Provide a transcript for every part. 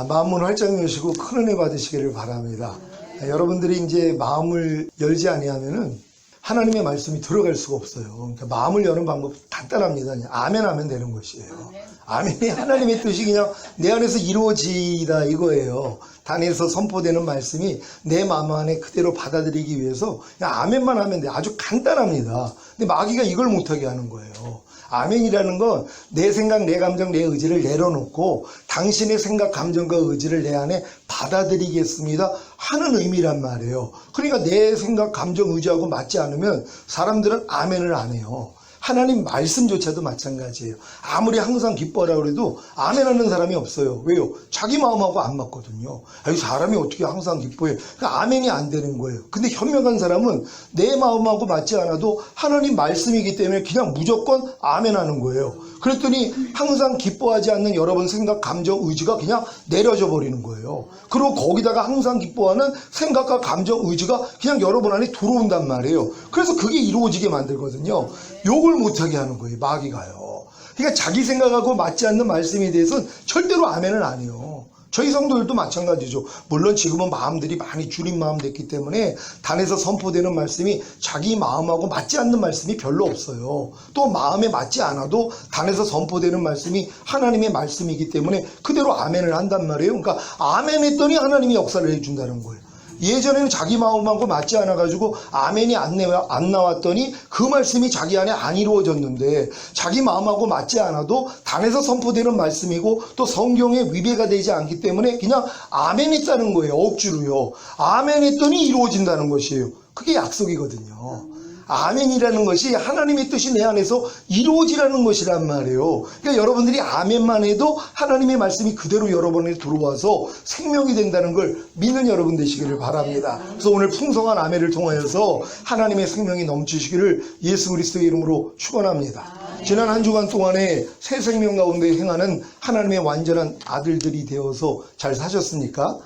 마음문 활짝 여시고 큰 은혜 받으시기를 바랍니다. 여러분들이 이제 마음을 열지 아니하면은 하나님의 말씀이 들어갈 수가 없어요. 그러니까 마음을 여는 방법 간단합니다. 그냥 아멘 하면 되는 것이에요. 아멘이 하나님의 뜻이 그냥 내 안에서 이루어지다 이거예요. 단에서 선포되는 말씀이 내 마음 안에 그대로 받아들이기 위해서 그냥 아멘만 하면 돼. 아주 간단합니다. 근데 마귀가 이걸 못하게 하는 거예요. 아멘이라는 건 내 생각, 내 감정, 내 의지를 내려놓고 당신의 생각, 감정과 의지를 내 안에 받아들이겠습니다 하는 의미란 말이에요. 그러니까 내 생각, 감정, 의지하고 맞지 않으면 사람들은 아멘을 안 해요. 하나님 말씀조차도 마찬가지예요. 아무리 항상 기뻐하라고 해도 아멘하는 사람이 없어요. 왜요? 자기 마음하고 안 맞거든요. 이 사람이 어떻게 항상 기뻐해? 그러니까 아멘이 안 되는 거예요. 근데 현명한 사람은 내 마음하고 맞지 않아도 하나님 말씀이기 때문에 그냥 무조건 아멘하는 거예요. 그랬더니 항상 기뻐하지 않는 여러분 생각, 감정, 의지가 그냥 내려져 버리는 거예요. 그리고 거기다가 항상 기뻐하는 생각과 감정, 의지가 그냥 여러분 안에 들어온단 말이에요. 그래서 그게 이루어지게 만들거든요. 욕을 못하게 하는 거예요, 마귀가요. 그러니까 자기 생각하고 맞지 않는 말씀에 대해서는 절대로 아멘을 안 해요. 저희 성도들도 마찬가지죠. 물론 지금은 마음들이 많이 줄인 마음 됐기 때문에 단에서 선포되는 말씀이 자기 마음하고 맞지 않는 말씀이 별로 없어요. 또 마음에 맞지 않아도 단에서 선포되는 말씀이 하나님의 말씀이기 때문에 그대로 아멘을 한단 말이에요. 그러니까 아멘 했더니 하나님이 역사를 해준다는 거예요. 예전에는 자기 마음하고 맞지 않아가지고 아멘이 안 나왔더니 그 말씀이 자기 안에 안 이루어졌는데 자기 마음하고 맞지 않아도 단에서 선포되는 말씀이고 또 성경에 위배가 되지 않기 때문에 그냥 아멘 했다는 거예요. 억지로요. 아멘 했더니 이루어진다는 것이에요. 그게 약속이거든요. 아멘이라는 것이 하나님의 뜻이 내 안에서 이루어지라는 것이란 말이에요. 그러니까 여러분들이 아멘만 해도 하나님의 말씀이 그대로 여러분에 들어와서 생명이 된다는 걸 믿는 여러분 되시기를 바랍니다. 그래서 오늘 풍성한 아멘을 통하여서 하나님의 생명이 넘치시기를 예수 그리스도의 이름으로 축원합니다. 지난 한 주간 동안에 새 생명 가운데 행하는 하나님의 완전한 아들들이 되어서 잘 사셨습니까?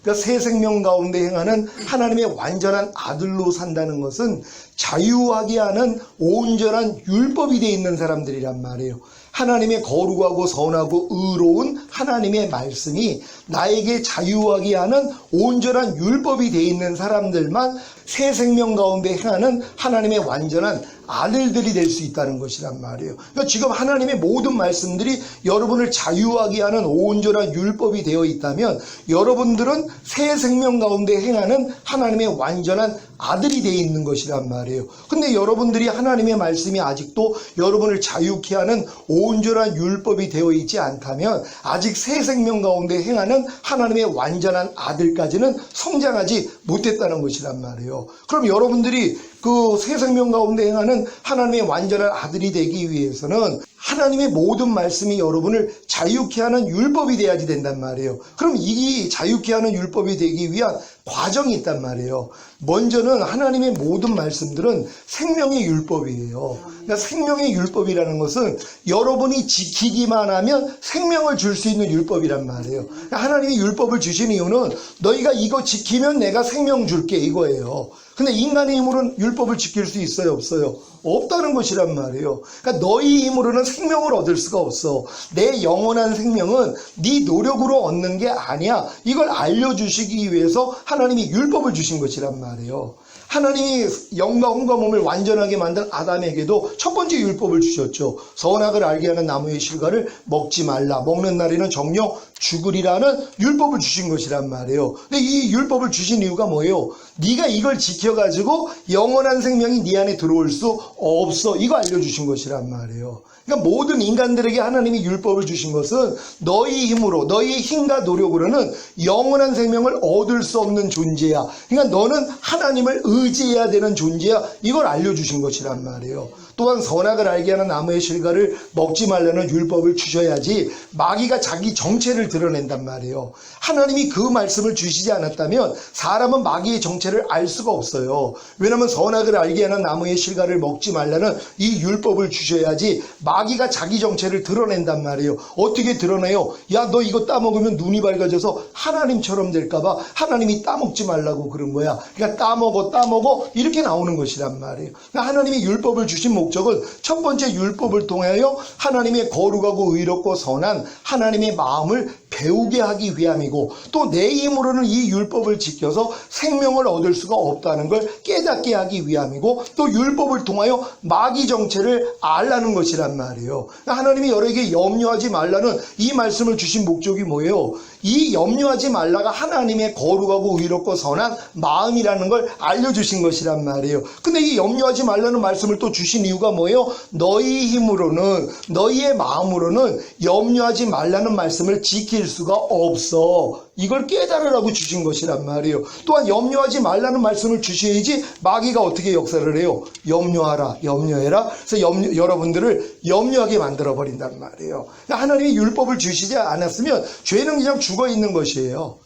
그러니까 새 생명 가운데 행하는 하나님의 완전한 아들로 산다는 것은 자유하게 하는 온전한 율법이 되어 있는 사람들이란 말이에요. 하나님의 거룩하고 선하고 의로운 하나님의 말씀이 나에게 자유하게 하는 온전한 율법이 되어 있는 사람들만 새 생명 가운데 행하는 하나님의 완전한 아들들이 될 수 있다는 것이란 말이에요. 그러니까 지금 하나님의 모든 말씀들이 여러분을 자유하게 하는 온전한 율법이 되어 있다면 여러분들은 새 생명 가운데 행하는 하나님의 완전한 아들이 되어 있는 것이란 말이에요. 근데 여러분들이 하나님의 말씀이 아직도 여러분을 자유케 하는 온전한 율법이 되어 있지 않다면 아직 새 생명 가운데 행하는 하나님의 완전한 아들까지는 성장하지 못했다는 것이란 말이에요. 그럼 여러분들이 그 새 생명 가운데 행하는 하나님의 완전한 아들이 되기 위해서는 하나님의 모든 말씀이 여러분을 자유케 하는 율법이 돼야지 된단 말이에요. 그럼 이 자유케 하는 율법이 되기 위한 과정이 있단 말이에요. 먼저는 하나님의 모든 말씀들은 생명의 율법이에요. 그러니까 생명의 율법이라는 것은 여러분이 지키기만 하면 생명을 줄 수 있는 율법이란 말이에요. 그러니까 하나님이 율법을 주신 이유는 너희가 이거 지키면 내가 생명 줄게 이거예요. 근데 인간의 힘으로는 율법을 지킬 수 있어요, 없어요? 없다는 것이란 말이에요. 그러니까 너희 힘으로는 생명을 얻을 수가 없어. 내 영원한 생명은 네 노력으로 얻는 게 아니야. 이걸 알려주시기 위해서 하나님이 율법을 주신 것이란 말이에요. 하나님이 영과 혼과 몸을 완전하게 만든 아담에게도 첫 번째 율법을 주셨죠. 선악을 알게 하는 나무의 실과를 먹지 말라. 먹는 날에는 정녕 죽으리라는 율법을 주신 것이란 말이에요. 근데 이 율법을 주신 이유가 뭐예요? 네가 이걸 지켜가지고 영원한 생명이 네 안에 들어올 수 없어. 이거 알려주신 것이란 말이에요. 그러니까 모든 인간들에게 하나님이 율법을 주신 것은 너희 힘으로, 너희의 힘과 노력으로는 영원한 생명을 얻을 수 없는 존재야. 그러니까 너는 하나님을 의지해야 되는 존재야. 이걸 알려주신 것이란 말이에요. 또한 선악을 알게 하는 나무의 실과를 먹지 말라는 율법을 주셔야지 마귀가 자기 정체를 드러낸단 말이에요. 하나님이 그 말씀을 주시지 않았다면 사람은 마귀의 정체를 알 수가 없어요. 왜냐하면 선악을 알게 하는 나무의 실과를 먹지 말라는 이 율법을 주셔야지 마귀가 자기 정체를 드러낸단 말이에요. 어떻게 드러내요? 야, 너 이거 따먹으면 눈이 밝아져서 하나님처럼 될까봐 하나님이 따먹지 말라고 그런 거야. 그러니까 따먹어 이렇게 나오는 것이란 말이에요. 그러니까 하나님이 율법을 주신 목적은 첫 번째 율법을 통하여 하나님의 거룩하고 의롭고 선한 하나님의 마음을 배우게 하기 위함이고 또 내 힘으로는 이 율법을 지켜서 생명을 얻을 수가 없다는 걸 깨닫게 하기 위함이고 또 율법을 통하여 마귀 정체를 알라는 것이란 말이에요. 하나님이 여러에게 염려하지 말라는 이 말씀을 주신 목적이 뭐예요? 이 염려하지 말라가 하나님의 거룩하고 의롭고 선한 마음이라는 걸 알려주신 것이란 말이에요. 근데 이 염려하지 말라는 말씀을 또 주신 이유가 뭐예요? 너희 힘으로는, 너희의 마음으로는 염려하지 말라는 말씀을 지킬 수가 없어. 이걸 깨달으라고 주신 것이란 말이에요. 또한 염려하지 말라는 말씀을 주셔야지 마귀가 어떻게 역사를 해요? 염려하라, 염려해라. 그래서 여러분들을 염려하게 만들어버린단 말이에요. 하나님이 율법을 주시지 않았으면 죄는 그냥 죽어 있는 것이에요.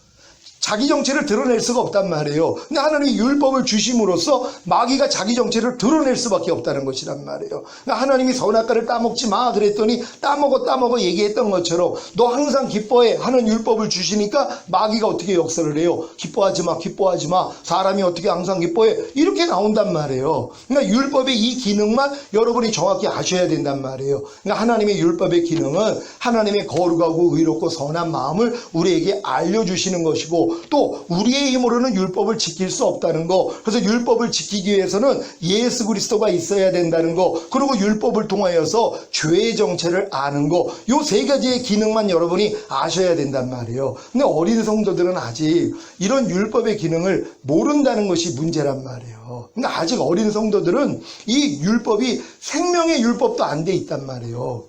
자기 정체를 드러낼 수가 없단 말이에요. 근데 하나님이 율법을 주심으로써 마귀가 자기 정체를 드러낼 수밖에 없다는 것이란 말이에요. 그러니까 하나님이 선악과를 따먹지 마 그랬더니 따먹어 얘기했던 것처럼 너 항상 기뻐해 하는 율법을 주시니까 마귀가 어떻게 역사를 해요? 기뻐하지 마. 사람이 어떻게 항상 기뻐해? 이렇게 나온단 말이에요. 그러니까 율법의 이 기능만 여러분이 정확히 아셔야 된단 말이에요. 그러니까 하나님의 율법의 기능은 하나님의 거룩하고 의롭고 선한 마음을 우리에게 알려주시는 것이고 또 우리의 힘으로는 율법을 지킬 수 없다는 거. 그래서 율법을 지키기 위해서는 예수 그리스도가 있어야 된다는 거. 그리고 율법을 통하여서 죄의 정체를 아는 거. 요 세 가지의 기능만 여러분이 아셔야 된단 말이에요. 근데 어린 성도들은 아직 이런 율법의 기능을 모른다는 것이 문제란 말이에요. 그러니까 아직 어린 성도들은 이 율법이 생명의 율법도 안 돼 있단 말이에요.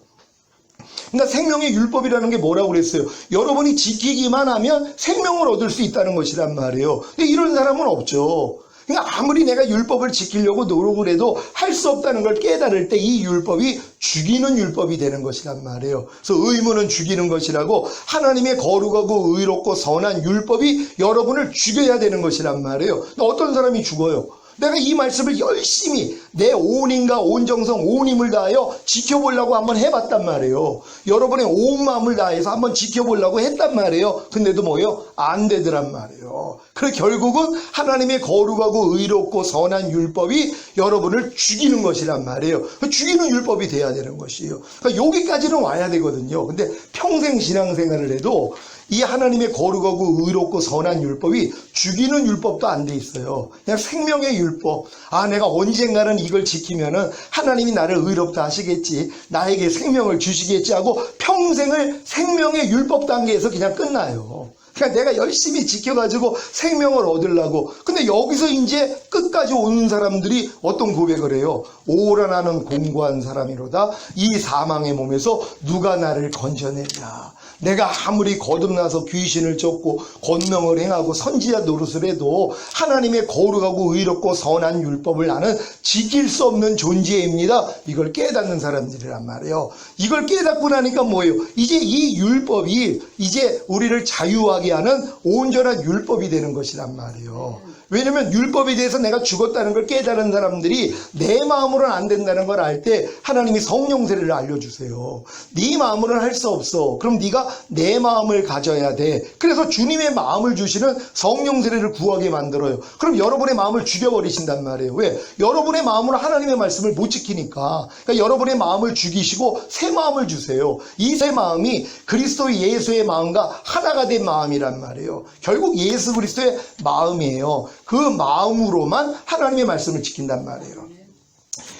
그러니까 생명의 율법이라는 게 뭐라고 그랬어요? 여러분이 지키기만 하면 생명을 얻을 수 있다는 것이란 말이에요. 근데 이런 사람은 없죠. 그러니까 아무리 내가 율법을 지키려고 노력을 해도 할 수 없다는 걸 깨달을 때 이 율법이 죽이는 율법이 되는 것이란 말이에요. 그래서 의무는 죽이는 것이라고 하나님의 거룩하고 의롭고 선한 율법이 여러분을 죽여야 되는 것이란 말이에요. 어떤 사람이 죽어요? 내가 이 말씀을 열심히 내 온 힘과 온 정성 온 힘을 다하여 지켜보려고 한번 해봤단 말이에요. 여러분의 온 마음을 다해서 한번 지켜보려고 했단 말이에요. 근데도 뭐예요? 안 되더란 말이에요. 그래서 결국은 하나님의 거룩하고 의롭고 선한 율법이 여러분을 죽이는 것이란 말이에요. 죽이는 율법이 돼야 되는 것이에요. 그러니까 여기까지는 와야 되거든요. 근데 평생 신앙생활을 해도 이 하나님의 거룩하고 의롭고 선한 율법이 죽이는 율법도 안 돼 있어요. 그냥 생명의 율법. 아, 내가 언젠가는 이걸 지키면은 하나님이 나를 의롭다 하시겠지. 나에게 생명을 주시겠지 하고 평생을 생명의 율법 단계에서 그냥 끝나요. 그러니까 내가 열심히 지켜가지고 생명을 얻으려고. 근데 여기서 이제 끝까지 오는 사람들이 어떤 고백을 해요? 오라 나는 공고한 사람이로다. 이 사망의 몸에서 누가 나를 건져내냐. 내가 아무리 거듭나서 귀신을 쫓고 권명을 행하고 선지자 노릇을 해도 하나님의 거룩하고 의롭고 선한 율법을 나는 지킬 수 없는 존재입니다. 이걸 깨닫는 사람들이란 말이에요. 이걸 깨닫고 나니까 뭐예요? 이제 이 율법이 이제 우리를 자유하게 하는 온전한 율법이 되는 것이란 말이에요. 왜냐면 율법에 대해서 내가 죽었다는 걸 깨달은 사람들이 내 마음으로는 안 된다는 걸 알 때 하나님이 성령 세례를 알려주세요. 네 마음으로는 할 수 없어. 그럼 네가 내 마음을 가져야 돼. 그래서 주님의 마음을 주시는 성령 세례를 구하게 만들어요. 그럼 여러분의 마음을 죽여버리신단 말이에요. 왜? 여러분의 마음으로 하나님의 말씀을 못 지키니까. 그러니까 여러분의 마음을 죽이시고 새 마음을 주세요. 이 새 마음이 그리스도 예수의 마음과 하나가 된 마음이란 말이에요. 결국 예수 그리스도의 마음이에요. 그 마음으로만 하나님의 말씀을 지킨단 말이에요.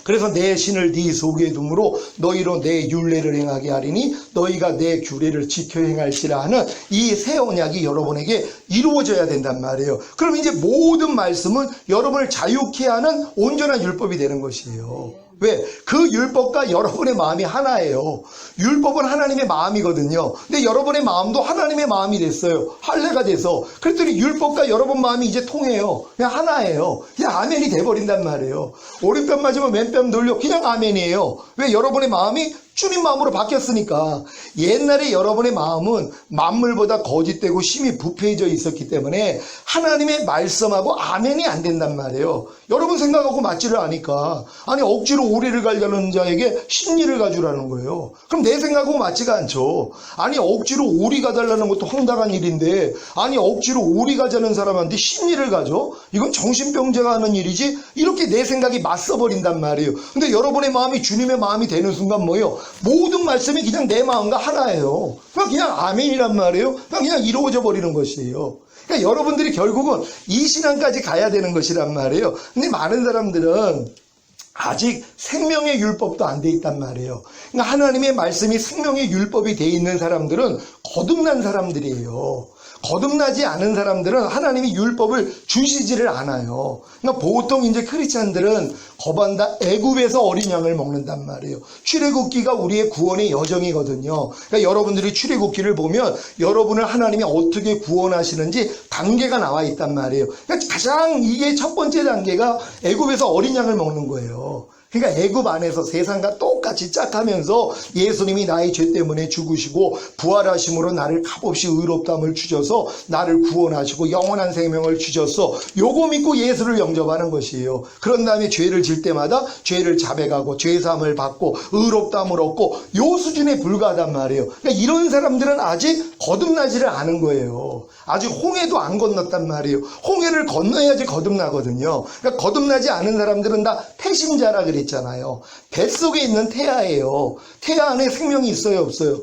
그래서 내 신을 네 속에 둠으로 너희로 내 율례를 행하게 하리니 너희가 내 규례를 지켜 행할지라 하는 이 새 언약이 여러분에게 이루어져야 된단 말이에요. 그럼 이제 모든 말씀은 여러분을 자유케 하는 온전한 율법이 되는 것이에요. 왜? 그 율법과 여러분의 마음이 하나예요. 율법은 하나님의 마음이거든요. 근데 여러분의 마음도 하나님의 마음이 됐어요. 할례가 돼서. 그랬더니 율법과 여러분 마음이 이제 통해요. 그냥 하나예요. 그냥 아멘이 돼버린단 말이에요. 오른뺨 맞으면 왼뺨 돌려. 그냥 아멘이에요. 왜? 여러분의 마음이 주님 마음으로 바뀌었으니까. 옛날에 여러분의 마음은 만물보다 거짓되고 심히 부패해져 있었기 때문에 하나님의 말씀하고 아멘이 안 된단 말이에요. 여러분 생각하고 맞지를 않으니까. 아니 억지로 오리를 가려는 자에게 심리를 가주라는 거예요. 그럼 내 생각하고 맞지가 않죠. 아니 억지로 오리 가달라는 것도 황당한 일인데 아니 억지로 오리 가자는 사람한테 심리를 가져? 이건 정신병자가 하는 일이지. 이렇게 내 생각이 맞서버린단 말이에요. 근데 여러분의 마음이 주님의 마음이 되는 순간 뭐예요? 모든 말씀이 그냥 내 마음과 하나예요. 그냥 아멘이란 말이에요. 그냥 이루어져 버리는 것이에요. 그러니까 여러분들이 결국은 이 신앙까지 가야 되는 것이란 말이에요. 근데 많은 사람들은 아직 생명의 율법도 안 돼 있단 말이에요. 그러니까 하나님의 말씀이 생명의 율법이 돼 있는 사람들은 거듭난 사람들이에요. 거듭나지 않은 사람들은 하나님이 율법을 주시지를 않아요. 그러니까 보통 이제 크리스찬들은 거반다 애굽에서 어린 양을 먹는단 말이에요. 출애굽기가 우리의 구원의 여정이거든요. 그러니까 여러분들이 출애굽기를 보면 여러분을 하나님이 어떻게 구원하시는지 단계가 나와 있단 말이에요. 그러니까 가장 이게 첫 번째 단계가 애굽에서 어린 양을 먹는 거예요. 그러니까 애굽 안에서 세상과 똑같이 짝하면서 예수님이 나의 죄 때문에 죽으시고 부활하심으로 나를 값없이 의롭다함을 주셔서 나를 구원하시고 영원한 생명을 주셔서 요거 믿고 예수를 영접하는 것이에요. 그런 다음에 죄를 질 때마다 죄를 자백하고 죄사함을 받고 의롭다함을 얻고 요 수준에 불과하단 말이에요. 그러니까 이런 사람들은 아직 거듭나지를 않은 거예요. 아직 홍해도 안 건넜단 말이에요. 홍해를 건너야지 거듭나거든요. 그러니까 거듭나지 않은 사람들은 다 태신자라 그랬잖아요. 뱃속에 있는 태아예요. 태아 안에 생명이 있어요, 없어요?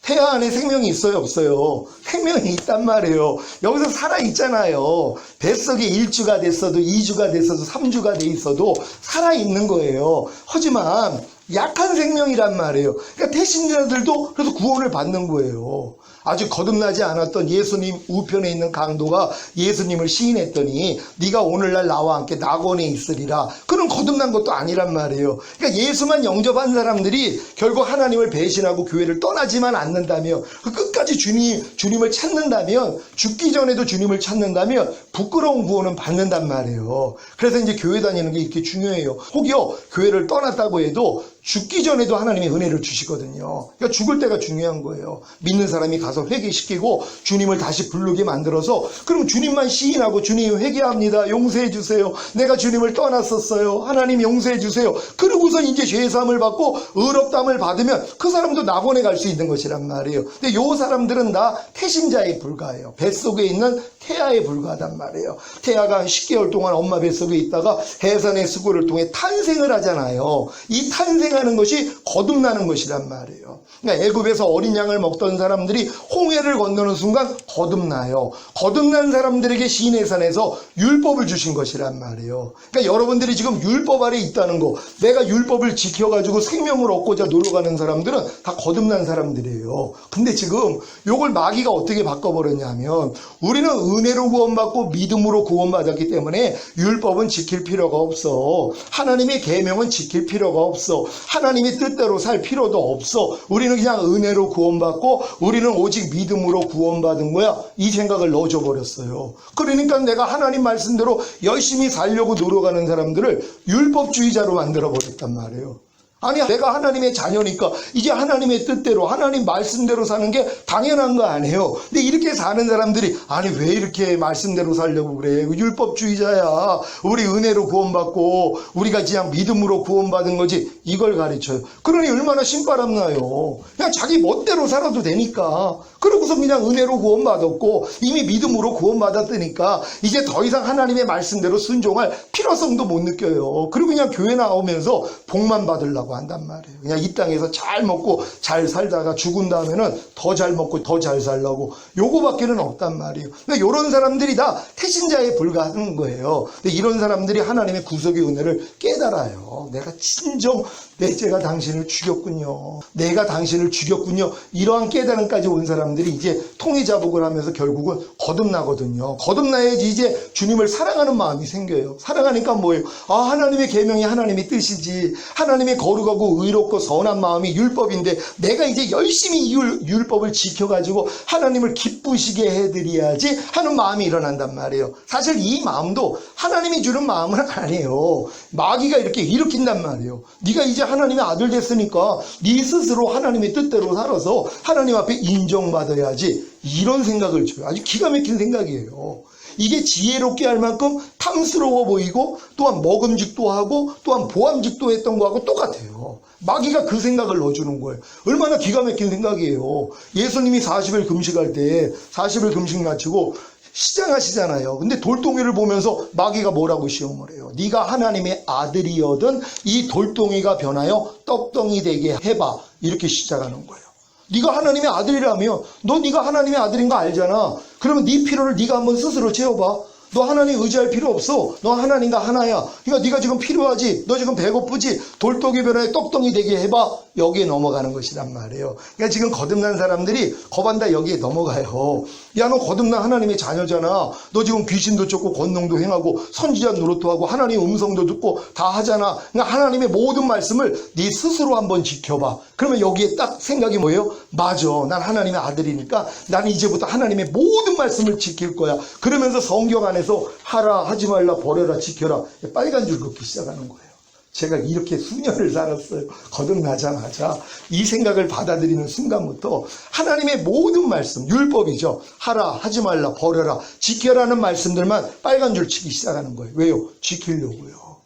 태아 안에 생명이 있어요, 없어요? 생명이 있단 말이에요. 여기서 살아있잖아요. 뱃속에 1주가 됐어도 2주가 됐어도 3주가 돼 있어도 살아있는 거예요. 하지만 약한 생명이란 말이에요. 그러니까 태신자들도 그래서 구원을 받는 거예요. 아직 거듭나지 않았던 예수님 우편에 있는 강도가 예수님을 시인했더니 네가 오늘날 나와 함께 낙원에 있으리라. 그런 거듭난 것도 아니란 말이에요. 그러니까 예수만 영접한 사람들이 결국 하나님을 배신하고 교회를 떠나지만 않는다면, 끝까지 주님을 찾는다면, 죽기 전에도 주님을 찾는다면 부끄러운 구원은 받는단 말이에요. 그래서 이제 교회 다니는 게 이렇게 중요해요. 혹여 교회를 떠났다고 해도 죽기 전에도 하나님이 은혜를 주시거든요. 그러니까 죽을 때가 중요한 거예요. 믿는 사람이 가서 회개시키고 주님을 다시 부르게 만들어서, 그럼 주님만 시인하고 주님 회개합니다. 용서해 주세요. 내가 주님을 떠났었어요. 하나님 용서해 주세요. 그러고서 이제 죄사함을 받고 의롭다함을 받으면 그 사람도 낙원에 갈 수 있는 것이란 말이에요. 근데 요 사람들은 다 태신자에 불과해요. 뱃속에 있는 태아에 불과하단 말이에요. 태아가 한 10개월 동안 엄마 뱃속에 있다가 해산의 수고를 통해 탄생을 하잖아요. 이 탄생하는 것이 거듭나는 것이란 말이에요. 그러니까 애굽에서 어린 양을 먹던 사람들이 홍해를 건너는 순간 거듭나요. 거듭난 사람들에게 시내산에서 율법을 주신 것이란 말이에요. 그러니까 여러분들이 지금 율법 아래 있다는 거, 내가 율법을 지켜가지고 생명을 얻고자 노력하는 사람들은 다 거듭난 사람들이에요. 근데 지금 요걸 마귀가 어떻게 바꿔버렸냐면, 우리는 은혜로 구원받고 믿음으로 구원받았기 때문에 율법은 지킬 필요가 없어. 하나님의 계명은 지킬 필요가 없어. 하나님의 뜻대로 살 필요도 없어. 우리는 그냥 은혜로 구원받고 우리는 오직 믿음으로 구원받은 거야. 이 생각을 넣어줘 버렸어요. 그러니까 내가 하나님 말씀대로 열심히 살려고 노력하는 사람들을 율법주의자로 만들어 버렸단 말이에요. 아니, 내가 하나님의 자녀니까 이제 하나님의 뜻대로 하나님 말씀대로 사는 게 당연한 거 아니에요. 근데 이렇게 사는 사람들이, 아니 왜 이렇게 말씀대로 살려고 그래? 율법주의자야. 우리 은혜로 구원받고 우리가 그냥 믿음으로 구원받은 거지. 이걸 가르쳐요. 그러니 얼마나 신바람 나요. 그냥 자기 멋대로 살아도 되니까. 그러고서 그냥 은혜로 구원받았고 이미 믿음으로 구원받았으니까 이제 더 이상 하나님의 말씀대로 순종할 필요성도 못 느껴요. 그리고 그냥 교회 나오면서 복만 받으려고 한단 말이에요. 그냥 이 땅에서 잘 먹고 잘 살다가 죽은 다음에는 더 잘 먹고 더 잘 살려고, 요거밖에는 없단 말이에요. 근데 이런 사람들이 다 태신자에 불과한 거예요. 근데 이런 사람들이 하나님의 구속의 은혜를 깨달아요. 내가 진정 내 죄가 당신을 죽였군요. 내가 당신을 죽였군요. 이러한 깨달음까지 온 사람들이 이제 통해자복을 하면서 결국은 거듭나거든요. 거듭나야지 이제 주님을 사랑하는 마음이 생겨요. 사랑하니까 뭐예요? 아, 하나님의 계명이 하나님의 뜻이지. 하나님의 거룩하고 의롭고 선한 마음이 율법인데 내가 이제 열심히 율법을 지켜가지고 하나님을 기쁘시게 해드려야지 하는 마음이 일어난단 말이에요. 사실 이 마음도 하나님이 주는 마음은 아니에요. 마귀가 이렇게 일으킨단 말이에요. 네가 이제 하나님의 아들 됐으니까 네 스스로 하나님의 뜻대로 살아서 하나님 앞에 인정받아야지, 이런 생각을 줘요. 아주 기가 막힌 생각이에요. 이게 지혜롭게 할 만큼 탐스러워 보이고 또한 먹음직도 하고 또한 보암직도 했던 거하고 똑같아요. 마귀가 그 생각을 넣어주는 거예요. 얼마나 기가 막힌 생각이에요. 예수님이 40일 금식할 때 40일 금식 마치고 시장하시잖아요. 근데 돌덩이를 보면서 마귀가 뭐라고 시험을 해요? 네가 하나님의 아들이거든 이 돌덩이가 변하여 떡덩이 되게 해봐. 이렇게 시작하는 거예요. 네가 하나님의 아들이라면 너 네가 하나님의 아들인 거 알잖아. 그러면 네 필요를 네가 한번 스스로 채워봐. 너 하나님 의지할 필요 없어. 너 하나님과 하나야. 그러니까 네가 지금 필요하지. 너 지금 배고프지. 돌덩이 변화에 떡덩이 되게 해봐. 여기에 넘어가는 것이란 말이에요. 그러니까 지금 거듭난 사람들이 거반다 여기에 넘어가요. 야, 너 거듭난 하나님의 자녀잖아. 너 지금 귀신도 쫓고 권능도 행하고 선지자 노릇도 하고 하나님 음성도 듣고 다 하잖아. 그러니까 하나님의 모든 말씀을 네 스스로 한번 지켜봐. 그러면 여기에 딱 생각이 뭐예요? 맞아. 난 하나님의 아들이니까 나는 이제부터 하나님의 모든 말씀을 지킬 거야. 그러면서 성경 안에서 하라, 하지 말라, 버려라, 지켜라. 빨간 줄 긋기 시작하는 거예요. 제가 이렇게 수년을 살았어요. 거듭나자마자 이 생각을 받아들이는 순간부터 하나님의 모든 말씀, 율법이죠. 하라, 하지 말라, 버려라, 지켜라는 말씀들만 빨간 줄 치기 시작하는 거예요. 왜요? 지키려고요.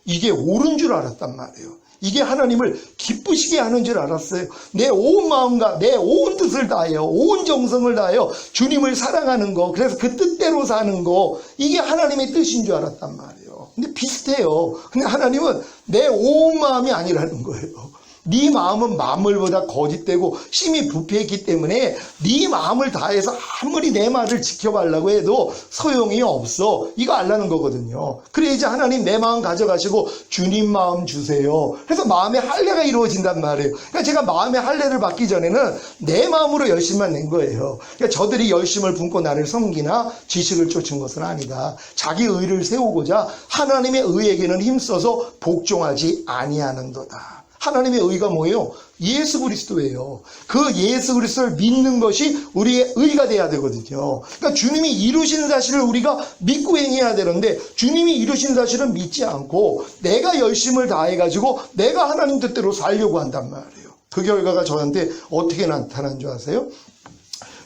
이게 옳은 줄 알았단 말이에요. 이게 하나님을 기쁘시게 하는 줄 알았어요. 내 온 마음과 내 온 뜻을 다하여 온 정성을 다하여 주님을 사랑하는 거, 그래서 그 뜻대로 사는 거, 이게 하나님의 뜻인 줄 알았단 말이에요. 근데 비슷해요. 근데 하나님은 내 온 마음이 아니라는 거예요. 네 마음은 만물보다 거짓되고 심히 부패했기 때문에 네 마음을 다해서 아무리 내 말을 지켜보려고 해도 소용이 없어. 이거 알라는 거거든요. 그래 이제 하나님 내 마음 가져가시고 주님 마음 주세요. 그래서 마음의 할례가 이루어진단 말이에요. 그러니까 제가 마음의 할례를 받기 전에는 내 마음으로 열심만 낸 거예요. 그러니까 저들이 열심을 품고 나를 섬기나 지식을 쫓은 것은 아니다. 자기 의를 세우고자 하나님의 의에게는 힘써서 복종하지 아니하는도다. 하나님의 의가 뭐예요? 예수 그리스도예요. 그 예수 그리스도를 믿는 것이 우리의 의가 돼야 되거든요. 그러니까 주님이 이루신 사실을 우리가 믿고 행해야 되는데 주님이 이루신 사실은 믿지 않고 내가 열심을 다해가지고 내가 하나님 뜻대로 살려고 한단 말이에요. 그 결과가 저한테 어떻게 나타난 줄 아세요?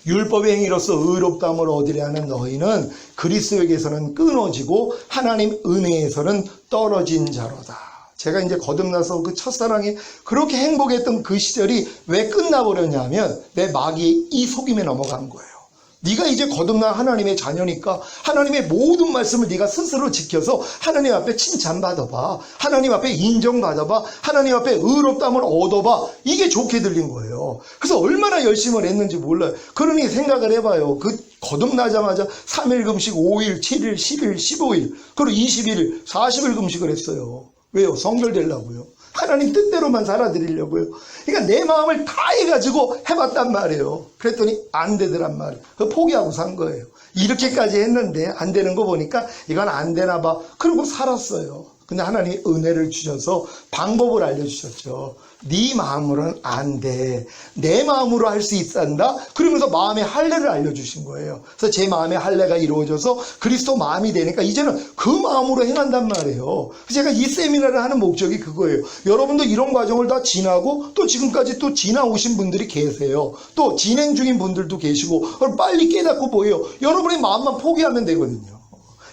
율법의 행위로서 의롭다함을 얻으려 하는 너희는 그리스도에게서는 끊어지고 하나님 은혜에서는 떨어진 자로다. 제가 이제 거듭나서 그 첫사랑에 그렇게 행복했던 그 시절이 왜 끝나버렸냐면 내 마귀의 이 속임에 넘어간 거예요. 네가 이제 거듭난 하나님의 자녀니까 하나님의 모든 말씀을 네가 스스로 지켜서 하나님 앞에 칭찬받아봐. 하나님 앞에 인정받아봐. 하나님 앞에 의롭다함을 얻어봐. 이게 좋게 들린 거예요. 그래서 얼마나 열심을 했는지 몰라요. 그러니 생각을 해봐요. 그 거듭나자마자 3일 금식, 5일, 7일, 10일, 15일, 그리고 21일, 40일 금식을 했어요. 왜요? 성결되려고요. 하나님 뜻대로만 살아드리려고요. 그러니까 내 마음을 다 해가지고 해봤단 말이에요. 그랬더니 안 되더란 말이에요. 포기하고 산 거예요. 이렇게까지 했는데 안 되는 거 보니까 이건 안 되나 봐. 그러고 살았어요. 근데 하나님이 은혜를 주셔서 방법을 알려주셨죠. 네 마음으로는 안 돼. 내 마음으로 할 수 있단다. 그러면서 마음의 할례를 알려주신 거예요. 그래서 제 마음의 할례가 이루어져서 그리스도 마음이 되니까 이제는 그 마음으로 행한단 말이에요. 제가 이 세미나를 하는 목적이 그거예요. 여러분도 이런 과정을 다 지나고 또 지금까지 또 지나오신 분들이 계세요. 또 진행 중인 분들도 계시고 빨리 깨닫고 보여요. 여러분의 마음만 포기하면 되거든요.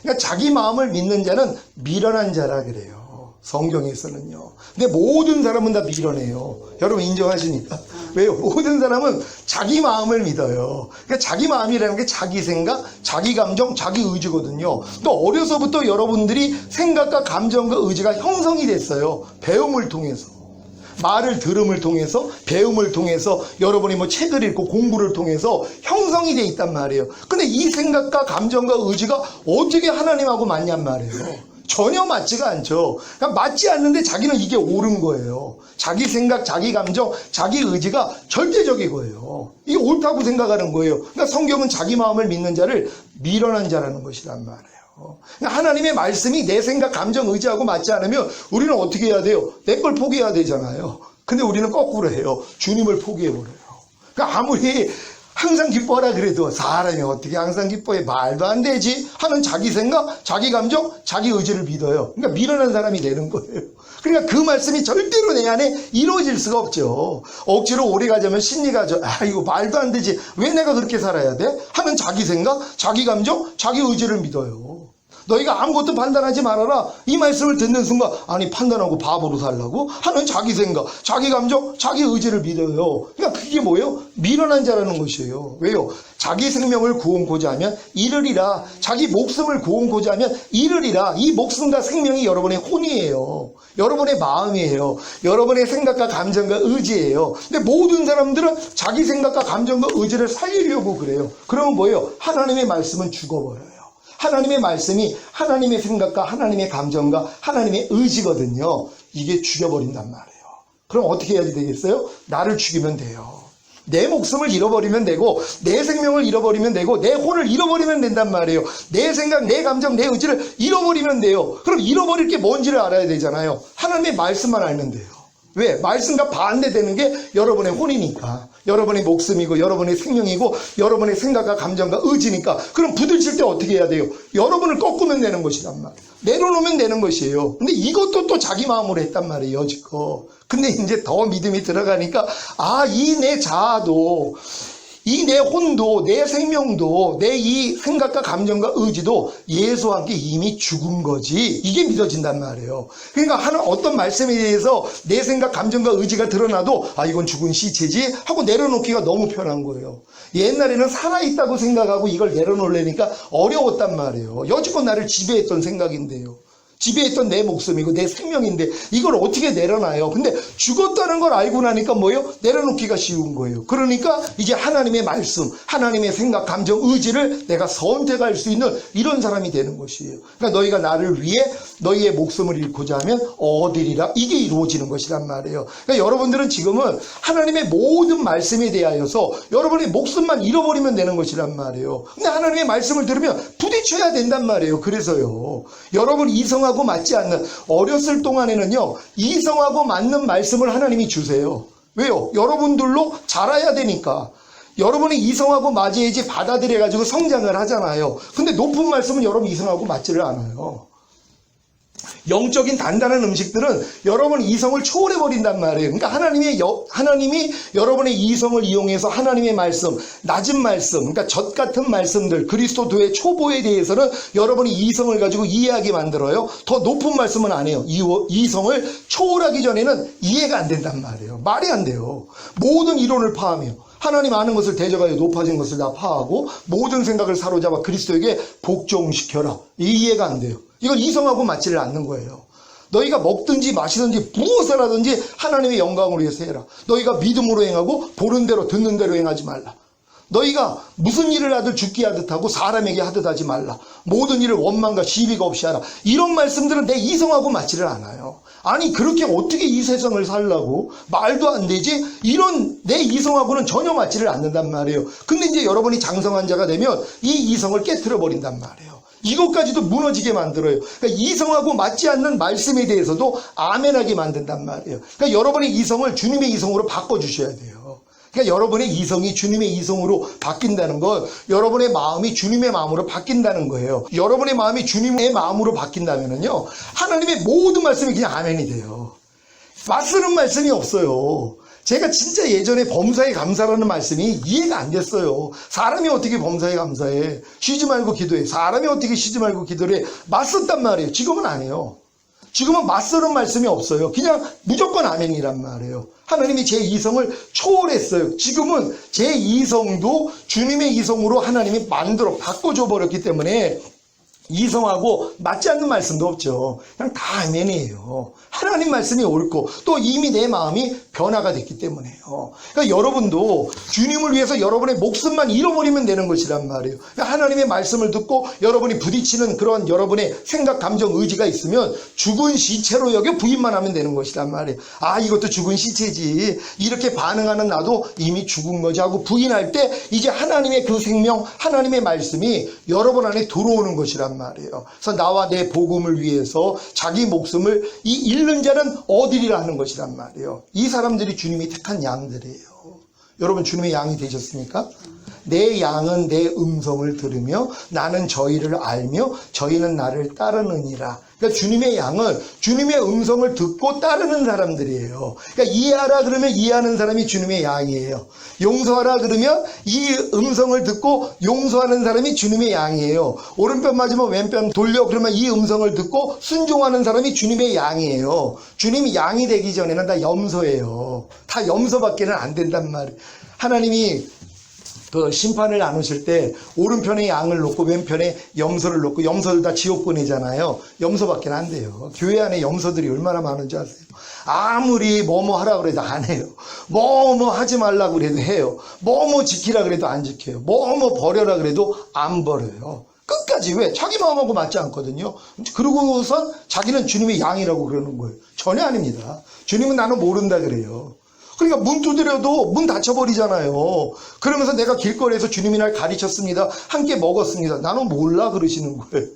그러니까 자기 마음을 믿는 자는 미련한 자라 그래요. 성경에서는요. 근데 모든 사람은 다 미련해요. 여러분 인정하시니까. 왜요? 모든 사람은 자기 마음을 믿어요. 그러니까 자기 마음이라는 게 자기 생각, 자기 감정, 자기 의지거든요. 또 어려서부터 여러분들이 생각과 감정과 의지가 형성이 됐어요. 배움을 통해서. 말을 들음을 통해서, 배움을 통해서, 여러분이 뭐 책을 읽고 공부를 통해서 형성이 돼 있단 말이에요. 근데 이 생각과 감정과 의지가 어떻게 하나님하고 맞냔 말이에요. 전혀 맞지가 않죠. 그러니까 맞지 않는데 자기는 이게 옳은 거예요. 자기 생각, 자기 감정, 자기 의지가 절대적이고요. 이게 옳다고 생각하는 거예요. 그러니까 성경은 자기 마음을 믿는 자를 미련한 자라는 것이란 말이에요. 그러니까 하나님의 말씀이 내 생각, 감정, 의지하고 맞지 않으면 우리는 어떻게 해야 돼요? 내 걸 포기해야 되잖아요. 근데 우리는 거꾸로 해요. 주님을 포기해버려요. 그러니까 아무리 항상 기뻐하라 그래도 사람이 어떻게 항상 기뻐해? 말도 안 되지 하는 자기 생각, 자기 감정, 자기 의지를 믿어요. 그러니까 미련한 사람이 되는 거예요. 그러니까 그 말씀이 절대로 내 안에 이루어질 수가 없죠. 억지로 오래 가자면 심리가 이거 말도 안 되지. 왜 내가 그렇게 살아야 돼? 하는 자기 생각, 자기 감정, 자기 의지를 믿어요. 너희가 아무것도 판단하지 말아라. 이 말씀을 듣는 순간 아니 판단하고 바보로 살라고? 하는 자기 생각, 자기 감정, 자기 의지를 믿어요. 그러니까 그게 뭐예요? 미련한 자라는 것이에요. 왜요? 자기 생명을 구원고자 하면 이르리라. 자기 목숨을 구원고자 하면 이르리라. 이 목숨과 생명이 여러분의 혼이에요. 여러분의 마음이에요. 여러분의 생각과 감정과 의지예요. 근데 모든 사람들은 자기 생각과 감정과 의지를 살리려고 그래요. 그러면 뭐예요? 하나님의 말씀은 죽어버려요. 하나님의 말씀이 하나님의 생각과 하나님의 감정과 하나님의 의지거든요. 이게 죽여버린단 말이에요. 그럼 어떻게 해야 되겠어요? 나를 죽이면 돼요. 내 목숨을 잃어버리면 되고 내 생명을 잃어버리면 되고 내 혼을 잃어버리면 된단 말이에요. 내 생각, 내 감정, 내 의지를 잃어버리면 돼요. 그럼 잃어버릴 게 뭔지를 알아야 되잖아요. 하나님의 말씀만 알면 돼요. 왜? 말씀과 반대되는 게 여러분의 혼이니까, 여러분의 목숨이고 여러분의 생명이고 여러분의 생각과 감정과 의지니까. 그럼 부딪힐 때 어떻게 해야 돼요? 여러분을 꺾으면 되는 것이란 말이에요. 내려놓으면 되는 것이에요. 근데 이것도 또 자기 마음으로 했단 말이에요, 여지껏. 근데 이제 더 믿음이 들어가니까 이 내 자아도, 이 내 혼도, 내 생명도, 내 이 생각과 감정과 의지도 예수와 함께 이미 죽은 거지. 이게 믿어진단 말이에요. 그러니까 어떤 말씀에 대해서 내 생각, 감정과 의지가 드러나도 이건 죽은 시체지 하고 내려놓기가 너무 편한 거예요. 옛날에는 살아있다고 생각하고 이걸 내려놓으려니까 어려웠단 말이에요. 여지껏 나를 지배했던 생각인데요. 지배했던 내 목숨이고 내 생명인데 이걸 어떻게 내려놔요? 근데 죽었다는 걸 알고 나니까 뭐예요? 내려놓기가 쉬운 거예요. 그러니까 이제 하나님의 말씀, 하나님의 생각, 감정, 의지를 내가 선택할 수 있는 이런 사람이 되는 것이에요. 그러니까 너희가 나를 위해 너희의 목숨을 잃고자 하면 얻으리라. 이게 이루어지는 것이란 말이에요. 그러니까 여러분들은 지금은 하나님의 모든 말씀에 대하여서 여러분의 목숨만 잃어버리면 되는 것이란 말이에요. 근데 하나님의 말씀을 들으면 부딪혀야 된단 말이에요. 그래서요. 여러분 이성하고 맞지 않는, 어렸을 동안에는요 이성하고 맞는 말씀을 하나님이 주세요. 왜요? 여러분들로 자라야 되니까. 여러분이 이성하고 맞아야지 받아들여가지고 성장을 하잖아요. 근데 높은 말씀은 여러분 이성하고 맞지를 않아요. 영적인 단단한 음식들은 여러분 이성을 초월해버린단 말이에요. 그러니까 하나님이 여러분의 이성을 이용해서 하나님의 말씀, 낮은 말씀, 그러니까 젖 같은 말씀들, 그리스도도의 초보에 대해서는 여러분이 이성을 가지고 이해하게 만들어요. 더 높은 말씀은 안 해요. 이성을 초월하기 전에는 이해가 안 된단 말이에요. 말이 안 돼요. 모든 이론을 파하며 하나님 아는 것을 대적하여 높아진 것을 다 파하고 모든 생각을 사로잡아 그리스도에게 복종시켜라. 이해가 안 돼요. 이건 이성하고 맞지를 않는 거예요. 너희가 먹든지 마시든지 무엇을 하든지 하나님의 영광으로 위해서 해라. 너희가 믿음으로 행하고 보는 대로 듣는 대로 행하지 말라. 너희가 무슨 일을 하든 죽게 하듯 하고 사람에게 하듯 하지 말라. 모든 일을 원망과 시비가 없이 하라. 이런 말씀들은 내 이성하고 맞지를 않아요. 아니 그렇게 어떻게 이 세상을 살라고? 말도 안 되지? 이런 내 이성하고는 전혀 맞지를 않는단 말이에요. 근데 이제 여러분이 장성한 자가 되면 이 이성을 깨트려 버린단 말이에요. 이것까지도 무너지게 만들어요. 그러니까 이성하고 맞지 않는 말씀에 대해서도 아멘하게 만든단 말이에요. 그러니까 여러분의 이성을 주님의 이성으로 바꿔주셔야 돼요. 그러니까 여러분의 이성이 주님의 이성으로 바뀐다는 건 여러분의 마음이 주님의 마음으로 바뀐다는 거예요. 여러분의 마음이 주님의 마음으로 바뀐다면요 하나님의 모든 말씀이 그냥 아멘이 돼요. 맞서는 말씀이 없어요. 제가 진짜 예전에 범사에 감사라는 말씀이 이해가 안 됐어요. 사람이 어떻게 범사에 감사해? 쉬지 말고 기도해. 사람이 어떻게 쉬지 말고 기도를 해? 맞섰단 말이에요. 지금은 안 해요. 지금은 맞서는 말씀이 없어요. 그냥 무조건 아멘이란 말이에요. 하나님이 제 이성을 초월했어요. 지금은 제 이성도 주님의 이성으로 하나님이 바꿔줘 버렸기 때문에 이성하고 맞지 않는 말씀도 없죠. 그냥 다 아멘이에요. 하나님 말씀이 옳고 또 이미 내 마음이 변화가 됐기 때문에요. 그러니까 여러분도 주님을 위해서 여러분의 목숨만 잃어버리면 되는 것이란 말이에요. 그러니까 하나님의 말씀을 듣고 여러분이 부딪히는 그런 여러분의 생각, 감정, 의지가 있으면 죽은 시체로 여겨 부인만 하면 되는 것이란 말이에요. 이것도 죽은 시체지. 이렇게 반응하는 나도 이미 죽은 거지 하고 부인할 때 이제 하나님의 그 생명, 하나님의 말씀이 여러분 안에 들어오는 것이란 말이에요. 그래서 나와 내 복음을 위해서 자기 목숨을 잃는 자는 얻으리라 하는 것이란 말이에요. 이 사람들이 주님이 택한 양들이에요. 여러분 주님의 양이 되셨습니까? 내 양은 내 음성을 들으며 나는 저희를 알며 저희는 나를 따르느니라. 그러니까 주님의 양은 주님의 음성을 듣고 따르는 사람들이에요. 그러니까 이해하라 그러면 이해하는 사람이 주님의 양이에요. 용서하라 그러면 이 음성을 듣고 용서하는 사람이 주님의 양이에요. 오른편 맞으면 왼편 돌려 그러면 이 음성을 듣고 순종하는 사람이 주님의 양이에요. 주님이 양이 되기 전에는 다 염소예요. 다 염소밖에는 안 된단 말이에요. 하나님이 그 심판을 나누실 때 오른편에 양을 놓고 왼편에 염소를 놓고 염소들 다 지옥 보내잖아요. 염소밖에 안 돼요. 교회 안에 염소들이 얼마나 많은지 아세요? 아무리 뭐뭐 하라 그래도 안 해요. 뭐뭐 하지 말라 그래도 해요. 뭐뭐 지키라 그래도 안 지켜요. 뭐뭐 버려라 그래도 안 버려요. 끝까지. 왜? 자기 마음하고 맞지 않거든요. 그러고선 자기는 주님의 양이라고 그러는 거예요. 전혀 아닙니다. 주님은 나는 모른다 그래요. 그러니까 문 두드려도 문 닫혀버리잖아요. 그러면서 내가 길거리에서 주님이 날 가르쳤습니다. 함께 먹었습니다. 나는 몰라 그러시는 거예요.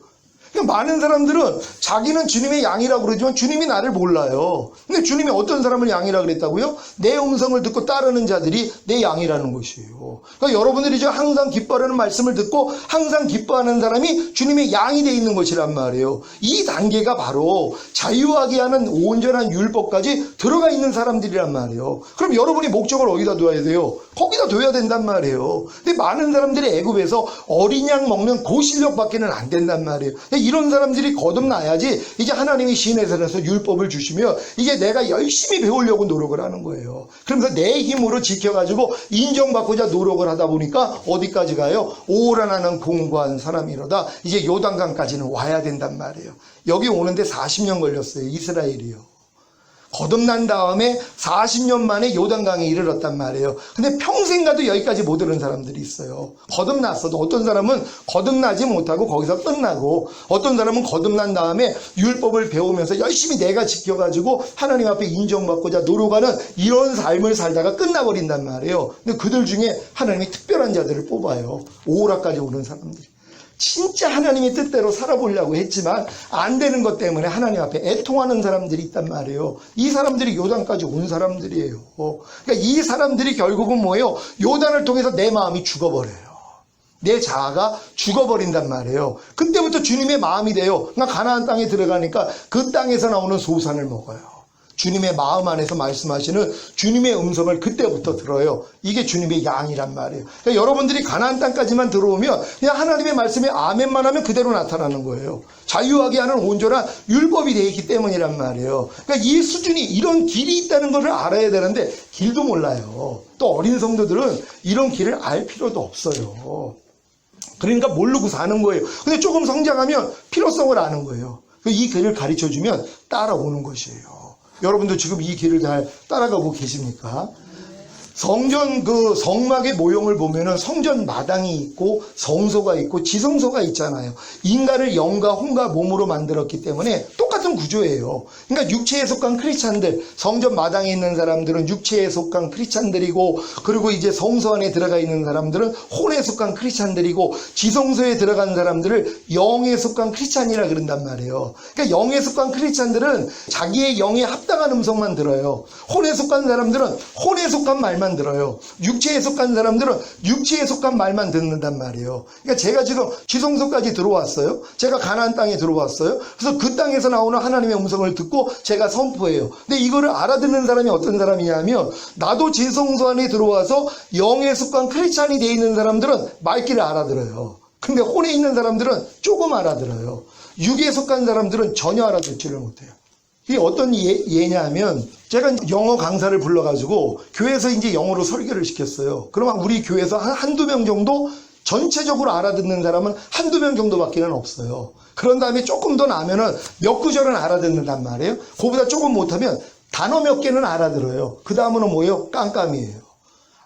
그러니까 많은 사람들은 자기는 주님의 양이라고 그러지만 주님이 나를 몰라요. 근데 주님이 어떤 사람을 양이라고 그랬다고요? 내 음성을 듣고 따르는 자들이 내 양이라는 것이에요. 그러니까 여러분들이 지금 항상 기뻐하는 말씀을 듣고 항상 기뻐하는 사람이 주님의 양이 돼 있는 것이란 말이에요. 이 단계가 바로 자유하게 하는 온전한 율법까지 들어가 있는 사람들이란 말이에요. 그럼 여러분이 목적을 어디다 둬야 돼요? 거기다 둬야 된단 말이에요. 근데 많은 사람들이 애굽에서 어린 양 먹는 그 실력밖에는 안 된단 말이에요. 이런 사람들이 거듭나야지 이제 하나님이 시내산에서 율법을 주시며 이게 내가 열심히 배우려고 노력을 하는 거예요. 그러면서 내 힘으로 지켜가지고 인정받고자 노력을 하다 보니까 어디까지 가요? 오라나는 공고한 사람이로다. 이제 요단강까지는 와야 된단 말이에요. 여기 오는데 40년 걸렸어요. 이스라엘이요. 거듭난 다음에 40년 만에 요단강에 이르렀단 말이에요. 근데 평생 가도 여기까지 못 오는 사람들이 있어요. 거듭났어도 어떤 사람은 거듭나지 못하고 거기서 끝나고 어떤 사람은 거듭난 다음에 율법을 배우면서 열심히 내가 지켜가지고 하나님 앞에 인정받고자 노력하는 이런 삶을 살다가 끝나버린단 말이에요. 근데 그들 중에 하나님이 특별한 자들을 뽑아요. 오라까지 오는 사람들이. 진짜 하나님의 뜻대로 살아보려고 했지만 안 되는 것 때문에 하나님 앞에 애통하는 사람들이 있단 말이에요. 이 사람들이 요단까지 온 사람들이에요. 그러니까 이 사람들이 결국은 뭐예요? 요단을 통해서 내 마음이 죽어버려요. 내 자아가 죽어버린단 말이에요. 그때부터 주님의 마음이 돼요. 그러니까 가나안 땅에 들어가니까 그 땅에서 나오는 소산을 먹어요. 주님의 마음 안에서 말씀하시는 주님의 음성을 그때부터 들어요. 이게 주님의 양이란 말이에요. 그러니까 여러분들이 가나안 땅까지만 들어오면 그냥 하나님의 말씀에 아멘만 하면 그대로 나타나는 거예요. 자유하게 하는 온전한 율법이 되어 있기 때문이란 말이에요. 그러니까 이 수준이 이런 길이 있다는 것을 알아야 되는데 길도 몰라요. 또 어린 성도들은 이런 길을 알 필요도 없어요. 그러니까 모르고 사는 거예요. 근데 조금 성장하면 필요성을 아는 거예요. 이 길을 가르쳐주면 따라오는 것이에요. 여러분도 지금 이 길을 잘 따라가고 계십니까? 성전 그 성막의 모형을 보면은 성전 마당이 있고 성소가 있고 지성소가 있잖아요. 인간을 영과 혼과 몸으로 만들었기 때문에 똑같은 구조예요. 그러니까 육체에 속한 크리스찬들, 성전 마당에 있는 사람들은 육체에 속한 크리스찬들이고, 그리고 이제 성소 안에 들어가 있는 사람들은 혼에 속한 크리스찬들이고, 지성소에 들어간 사람들을 영에 속한 크리스찬이라 그런단 말이에요. 그러니까 영에 속한 크리스찬들은 자기의 영에 합당한 음성만 들어요. 혼에 속한 사람들은 혼에 속한 말만 들어요. 육체에 속한 사람들은 육체에 속한 말만 듣는단 말이에요. 그러니까 제가 지금 지성소까지 들어왔어요. 제가 가나안 땅에 들어왔어요. 그래서 그 땅에서 나오는 하나님의 음성을 듣고 제가 선포해요. 근데 이거를 알아듣는 사람이 어떤 사람이냐면, 나도 지성소 안에 들어와서 영에 속한 크리스찬이 되어 있는 사람들은 말귀를 알아들어요. 근데 혼에 있는 사람들은 조금 알아들어요. 육에 속한 사람들은 전혀 알아듣지를 못해요. 이게 어떤 예냐면, 제가 영어 강사를 불러가지고 교회에서 이제 영어로 설교를 시켰어요. 그러면 우리 교회에서 한두 명 정도 전체적으로 알아듣는 사람은 한두 명 정도밖에는 없어요. 그런 다음에 조금 더 나면은 몇 구절은 알아듣는단 말이에요. 그보다 조금 못하면 단어 몇 개는 알아들어요. 그 다음은 뭐예요? 깜깜이에요.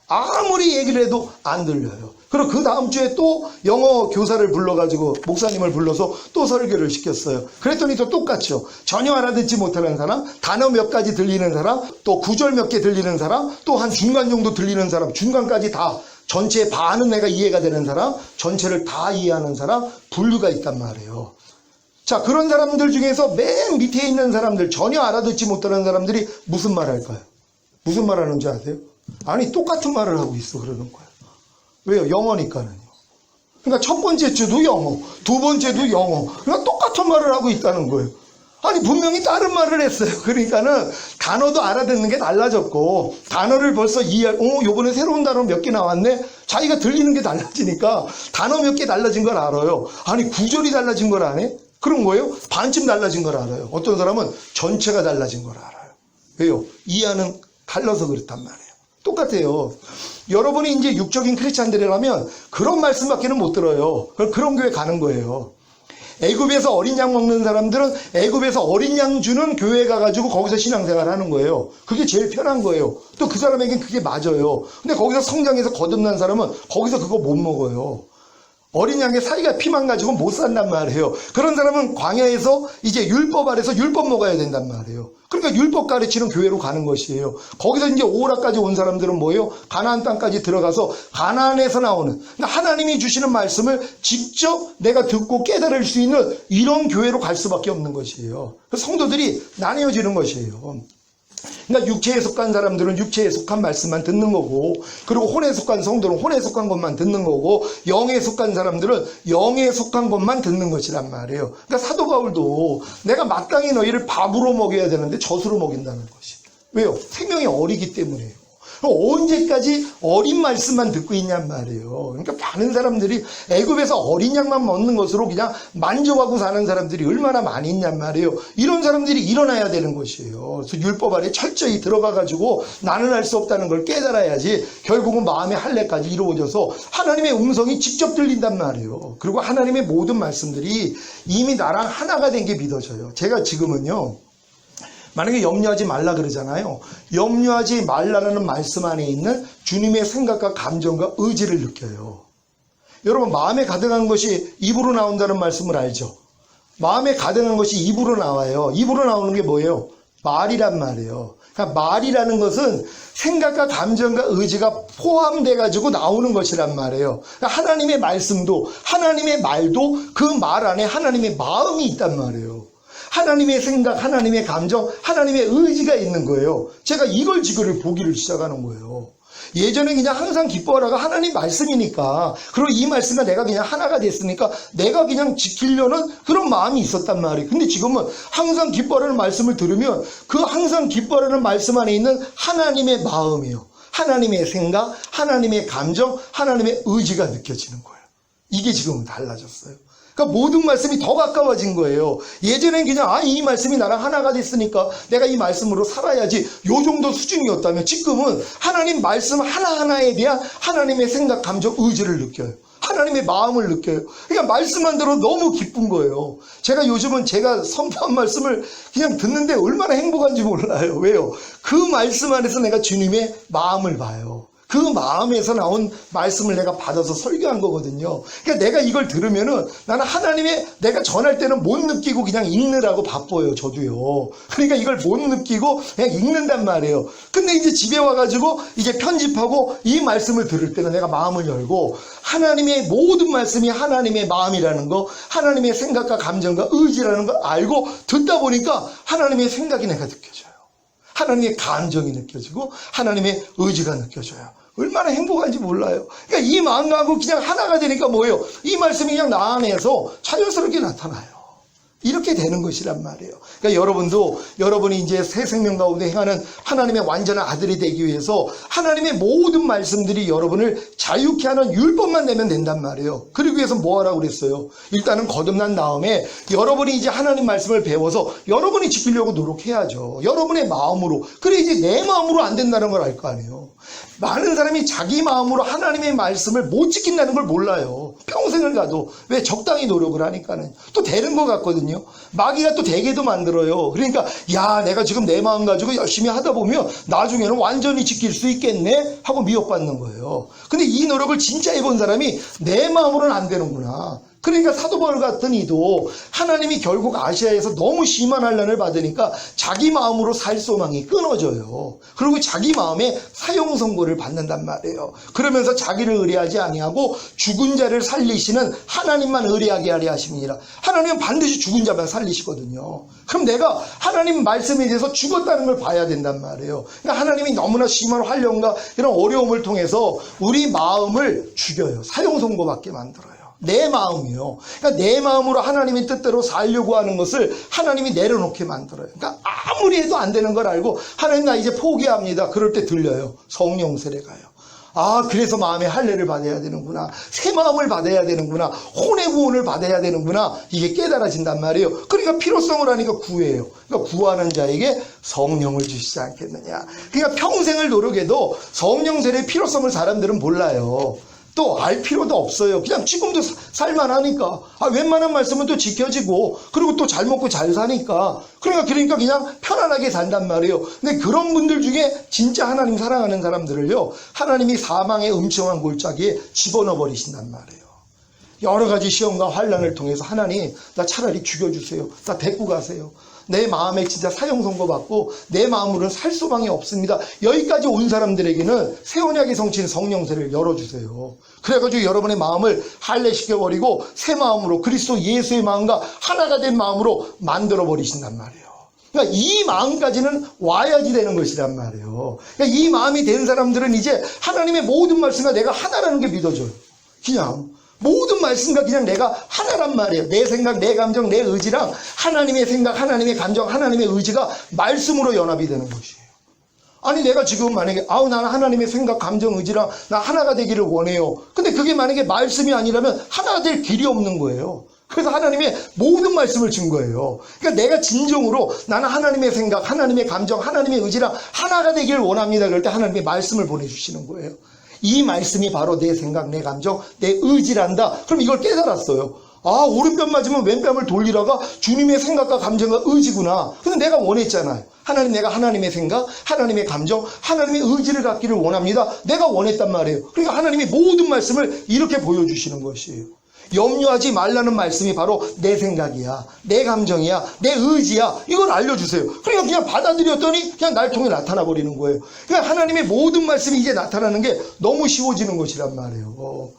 아무리 얘기를 해도 안 들려요. 그리고 그 다음 주에 또 영어 교사를 불러가지고 목사님을 불러서 또 설교를 시켰어요. 그랬더니 또 똑같죠. 전혀 알아듣지 못하는 사람, 단어 몇 가지 들리는 사람, 또 구절 몇 개 들리는 사람, 또 한 중간 정도 들리는 사람, 중간까지 다 전체 반은 내가 이해가 되는 사람, 전체를 다 이해하는 사람, 분류가 있단 말이에요. 자, 그런 사람들 중에서 맨 밑에 있는 사람들, 전혀 알아듣지 못하는 사람들이 무슨 말 할까요? 무슨 말 하는지 아세요? 아니, 똑같은 말을 하고 있어 그러는 거예요. 왜요? 영어니까는요. 그러니까 첫 번째 주도 영어, 두 번째도 영어. 그러니까 똑같은 말을 하고 있다는 거예요. 아니 분명히 다른 말을 했어요. 그러니까는 단어도 알아듣는 게 달라졌고 단어를 벌써 요번에 새로운 단어 몇 개 나왔네. 자기가 들리는 게 달라지니까 단어 몇 개 달라진 걸 알아요. 아니 구절이 달라진 걸 아네? 그런 거예요? 반쯤 달라진 걸 알아요. 어떤 사람은 전체가 달라진 걸 알아요. 왜요? 이해하는 달라서 그렇단 말이에요. 똑같아요. 여러분이 이제 육적인 크리스찬들이라면 그런 말씀밖에는 못 들어요. 그런 교회 가는 거예요. 애굽에서 어린 양 먹는 사람들은 애굽에서 어린 양 주는 교회 가가지고 거기서 신앙생활 하는 거예요. 그게 제일 편한 거예요. 또 그 사람에겐 그게 맞아요. 근데 거기서 성장해서 거듭난 사람은 거기서 그거 못 먹어요. 어린 양의 사이가 피만 가지고 못 산단 말이에요. 그런 사람은 광야에서 이제 율법 아래서 율법 먹어야 된단 말이에요. 그러니까 율법 가르치는 교회로 가는 것이에요. 거기서 이제 오라까지 온 사람들은 뭐예요? 가나안 땅까지 들어가서 가나안에서 나오는 하나님이 주시는 말씀을 직접 내가 듣고 깨달을 수 있는 이런 교회로 갈 수밖에 없는 것이에요. 성도들이 나뉘어지는 것이에요. 그러니까 육체에 속한 사람들은 육체에 속한 말씀만 듣는 거고, 그리고 혼에 속한 성도는 혼에 속한 것만 듣는 거고, 영에 속한 사람들은 영에 속한 것만 듣는 것이란 말이에요. 그러니까 사도 바울도 내가 마땅히 너희를 밥으로 먹여야 되는데 젖으로 먹인다는 것이. 왜요? 생명이 어리기 때문에요. 언제까지 어린 말씀만 듣고 있냔 말이에요. 그러니까 많은 사람들이 애굽에서 어린 양만 먹는 것으로 그냥 만족하고 사는 사람들이 얼마나 많이 있냔 말이에요. 이런 사람들이 일어나야 되는 것이에요. 그래서 율법 아래 철저히 들어가가지고 나는 할 수 없다는 걸 깨달아야지 결국은 마음의 할례까지 이루어져서 하나님의 음성이 직접 들린단 말이에요. 그리고 하나님의 모든 말씀들이 이미 나랑 하나가 된 게 믿어져요. 제가 지금은요, 만약에 염려하지 말라 그러잖아요. 염려하지 말라라는 말씀 안에 있는 주님의 생각과 감정과 의지를 느껴요. 여러분, 마음에 가득한 것이 입으로 나온다는 말씀을 알죠? 마음에 가득한 것이 입으로 나와요. 입으로 나오는 게 뭐예요? 말이란 말이에요. 그러니까 말이라는 것은 생각과 감정과 의지가 포함돼 가지고 나오는 것이란 말이에요. 그러니까 하나님의 말씀도 하나님의 말도 그 말 안에 하나님의 마음이 있단 말이에요. 하나님의 생각, 하나님의 감정, 하나님의 의지가 있는 거예요. 제가 이걸 지금 보기를 시작하는 거예요. 예전에 그냥 항상 기뻐하라가 하나님 말씀이니까, 그리고 이 말씀과 내가 그냥 하나가 됐으니까 내가 그냥 지키려는 그런 마음이 있었단 말이에요. 근데 지금은 항상 기뻐하라는 말씀을 들으면 그 항상 기뻐하라는 말씀 안에 있는 하나님의 마음이요, 하나님의 생각, 하나님의 감정, 하나님의 의지가 느껴지는 거예요. 이게 지금은 달라졌어요. 그러니까 모든 말씀이 더 가까워진 거예요. 예전엔 그냥 이 말씀이 나랑 하나가 됐으니까 내가 이 말씀으로 살아야지, 요 정도 수준이었다면 지금은 하나님 말씀 하나하나에 대한 하나님의 생각, 감정, 의지를 느껴요. 하나님의 마음을 느껴요. 그러니까 말씀만 들어도 너무 기쁜 거예요. 제가 요즘은 제가 선포한 말씀을 그냥 듣는데 얼마나 행복한지 몰라요. 왜요? 그 말씀 안에서 내가 주님의 마음을 봐요. 그 마음에서 나온 말씀을 내가 받아서 설교한 거거든요. 그러니까 내가 이걸 들으면은 나는 하나님의, 내가 전할 때는 못 느끼고 그냥 읽느라고 바빠요. 저도요. 그러니까 이걸 못 느끼고 그냥 읽는단 말이에요. 근데 이제 집에 와가지고 이제 편집하고 이 말씀을 들을 때는 내가 마음을 열고 하나님의 모든 말씀이 하나님의 마음이라는 거, 하나님의 생각과 감정과 의지라는 걸 알고 듣다 보니까 하나님의 생각이 내가 느껴져요. 하나님의 감정이 느껴지고 하나님의 의지가 느껴져요. 얼마나 행복한지 몰라요. 그러니까 이 마음하고 그냥 하나가 되니까 뭐예요? 이 말씀이 그냥 나 안에서 자연스럽게 나타나요. 이렇게 되는 것이란 말이에요. 그러니까 여러분도 여러분이 이제 새 생명 가운데 행하는 하나님의 완전한 아들이 되기 위해서 하나님의 모든 말씀들이 여러분을 자유케 하는 율법만 내면 된단 말이에요. 그러기 위해서 뭐 하라고 그랬어요? 일단은 거듭난 다음에 여러분이 이제 하나님 말씀을 배워서 여러분이 지키려고 노력해야죠. 여러분의 마음으로. 그래 이제 내 마음으로 안 된다는 걸 알 거 아니에요. 많은 사람이 자기 마음으로 하나님의 말씀을 못 지킨다는 걸 몰라요. 평생을 가도. 왜? 적당히 노력을 하니까는. 또 되는 것 같거든요. 마귀가 또 되게도 만들어요. 그러니까 야, 내가 지금 내 마음 가지고 열심히 하다 보면 나중에는 완전히 지킬 수 있겠네 하고 미혹받는 거예요. 근데 이 노력을 진짜 해본 사람이 내 마음으로는 안 되는구나. 그러니까 사도 바울 같은 이도 하나님이 결국 아시아에서 너무 심한 환난을 받으니까 자기 마음으로 살 소망이 끊어져요. 그리고 자기 마음에 사형 선고를 받는단 말이에요. 그러면서 자기를 의뢰하지 아니하고 죽은 자를 살리시는 하나님만 의뢰하게 하려 하십니다. 하나님은 반드시 죽은 자만 살리시거든요. 그럼 내가 하나님 말씀에 대해서 죽었다는 걸 봐야 된단 말이에요. 그러니까 하나님이 너무나 심한 환난과 이런 어려움을 통해서 우리 마음을 죽여요. 사형 선고받게 만들어요. 내 마음이요. 그러니까 내 마음으로 하나님의 뜻대로 살려고 하는 것을 하나님이 내려놓게 만들어요. 그러니까 아무리 해도 안 되는 걸 알고 하나님 나 이제 포기합니다. 그럴 때 들려요. 성령 세례가요. 아, 그래서 마음의 할례를 받아야 되는구나. 새 마음을 받아야 되는구나. 혼의 구원을 받아야 되는구나. 이게 깨달아진단 말이에요. 그러니까 필요성을 하니까 구해요. 그러니까 구하는 자에게 성령을 주시지 않겠느냐. 그러니까 평생을 노력해도 성령 세례의 필요성을 사람들은 몰라요. 또 알 필요도 없어요. 그냥 지금도 살만하니까. 웬만한 말씀은 또 지켜지고, 그리고 또 잘 먹고 잘 사니까. 그러니까 그냥 편안하게 산단 말이에요. 근데 그런 분들 중에 진짜 하나님 사랑하는 사람들을요, 하나님이 사망의 음침한 골짜기에 집어넣어 버리신단 말이에요. 여러 가지 시험과 환난을 통해서 하나님, 나 차라리 죽여주세요. 나 데리고 가세요. 내 마음에 진짜 사형 선고받고 내 마음으로는 살 소망이 없습니다. 여기까지 온 사람들에게는 새 언약의 성취인 성령세를 열어주세요. 그래가지고 여러분의 마음을 할례시켜버리고 새 마음으로 그리스도 예수의 마음과 하나가 된 마음으로 만들어버리신단 말이에요. 그러니까 이 마음까지는 와야지 되는 것이란 말이에요. 그러니까 이 마음이 된 사람들은 이제 하나님의 모든 말씀과 내가 하나라는 게 믿어져요. 그냥 모든 말씀과 그냥 내가 하나란 말이에요. 내 생각, 내 감정, 내 의지랑 하나님의 생각, 하나님의 감정, 하나님의 의지가 말씀으로 연합이 되는 것이에요. 아니 내가 지금 만약에 나는 하나님의 생각, 감정, 의지랑 나 하나가 되기를 원해요. 근데 그게 만약에 말씀이 아니라면 하나가 될 길이 없는 거예요. 그래서 하나님의 모든 말씀을 준 거예요. 그러니까 내가 진정으로 나는 하나님의 생각, 하나님의 감정, 하나님의 의지랑 하나가 되기를 원합니다. 그럴 때 하나님의 말씀을 보내주시는 거예요. 이 말씀이 바로 내 생각, 내 감정, 내 의지란다. 그럼 이걸 깨달았어요. 오른뺨 맞으면 왼뺨을 돌리라가 주님의 생각과 감정과 의지구나. 근데 내가 원했잖아요. 하나님, 내가 하나님의 생각, 하나님의 감정, 하나님의 의지를 갖기를 원합니다. 내가 원했단 말이에요. 그러니까 하나님이 모든 말씀을 이렇게 보여주시는 것이에요. 염려하지 말라는 말씀이 바로 내 생각이야, 내 감정이야, 내 의지야. 이걸 알려주세요. 그러니까 그냥 받아들였더니 그냥 날 통해 나타나 버리는 거예요. 그러니까 하나님의 모든 말씀이 이제 나타나는 게 너무 쉬워지는 것이란 말이에요.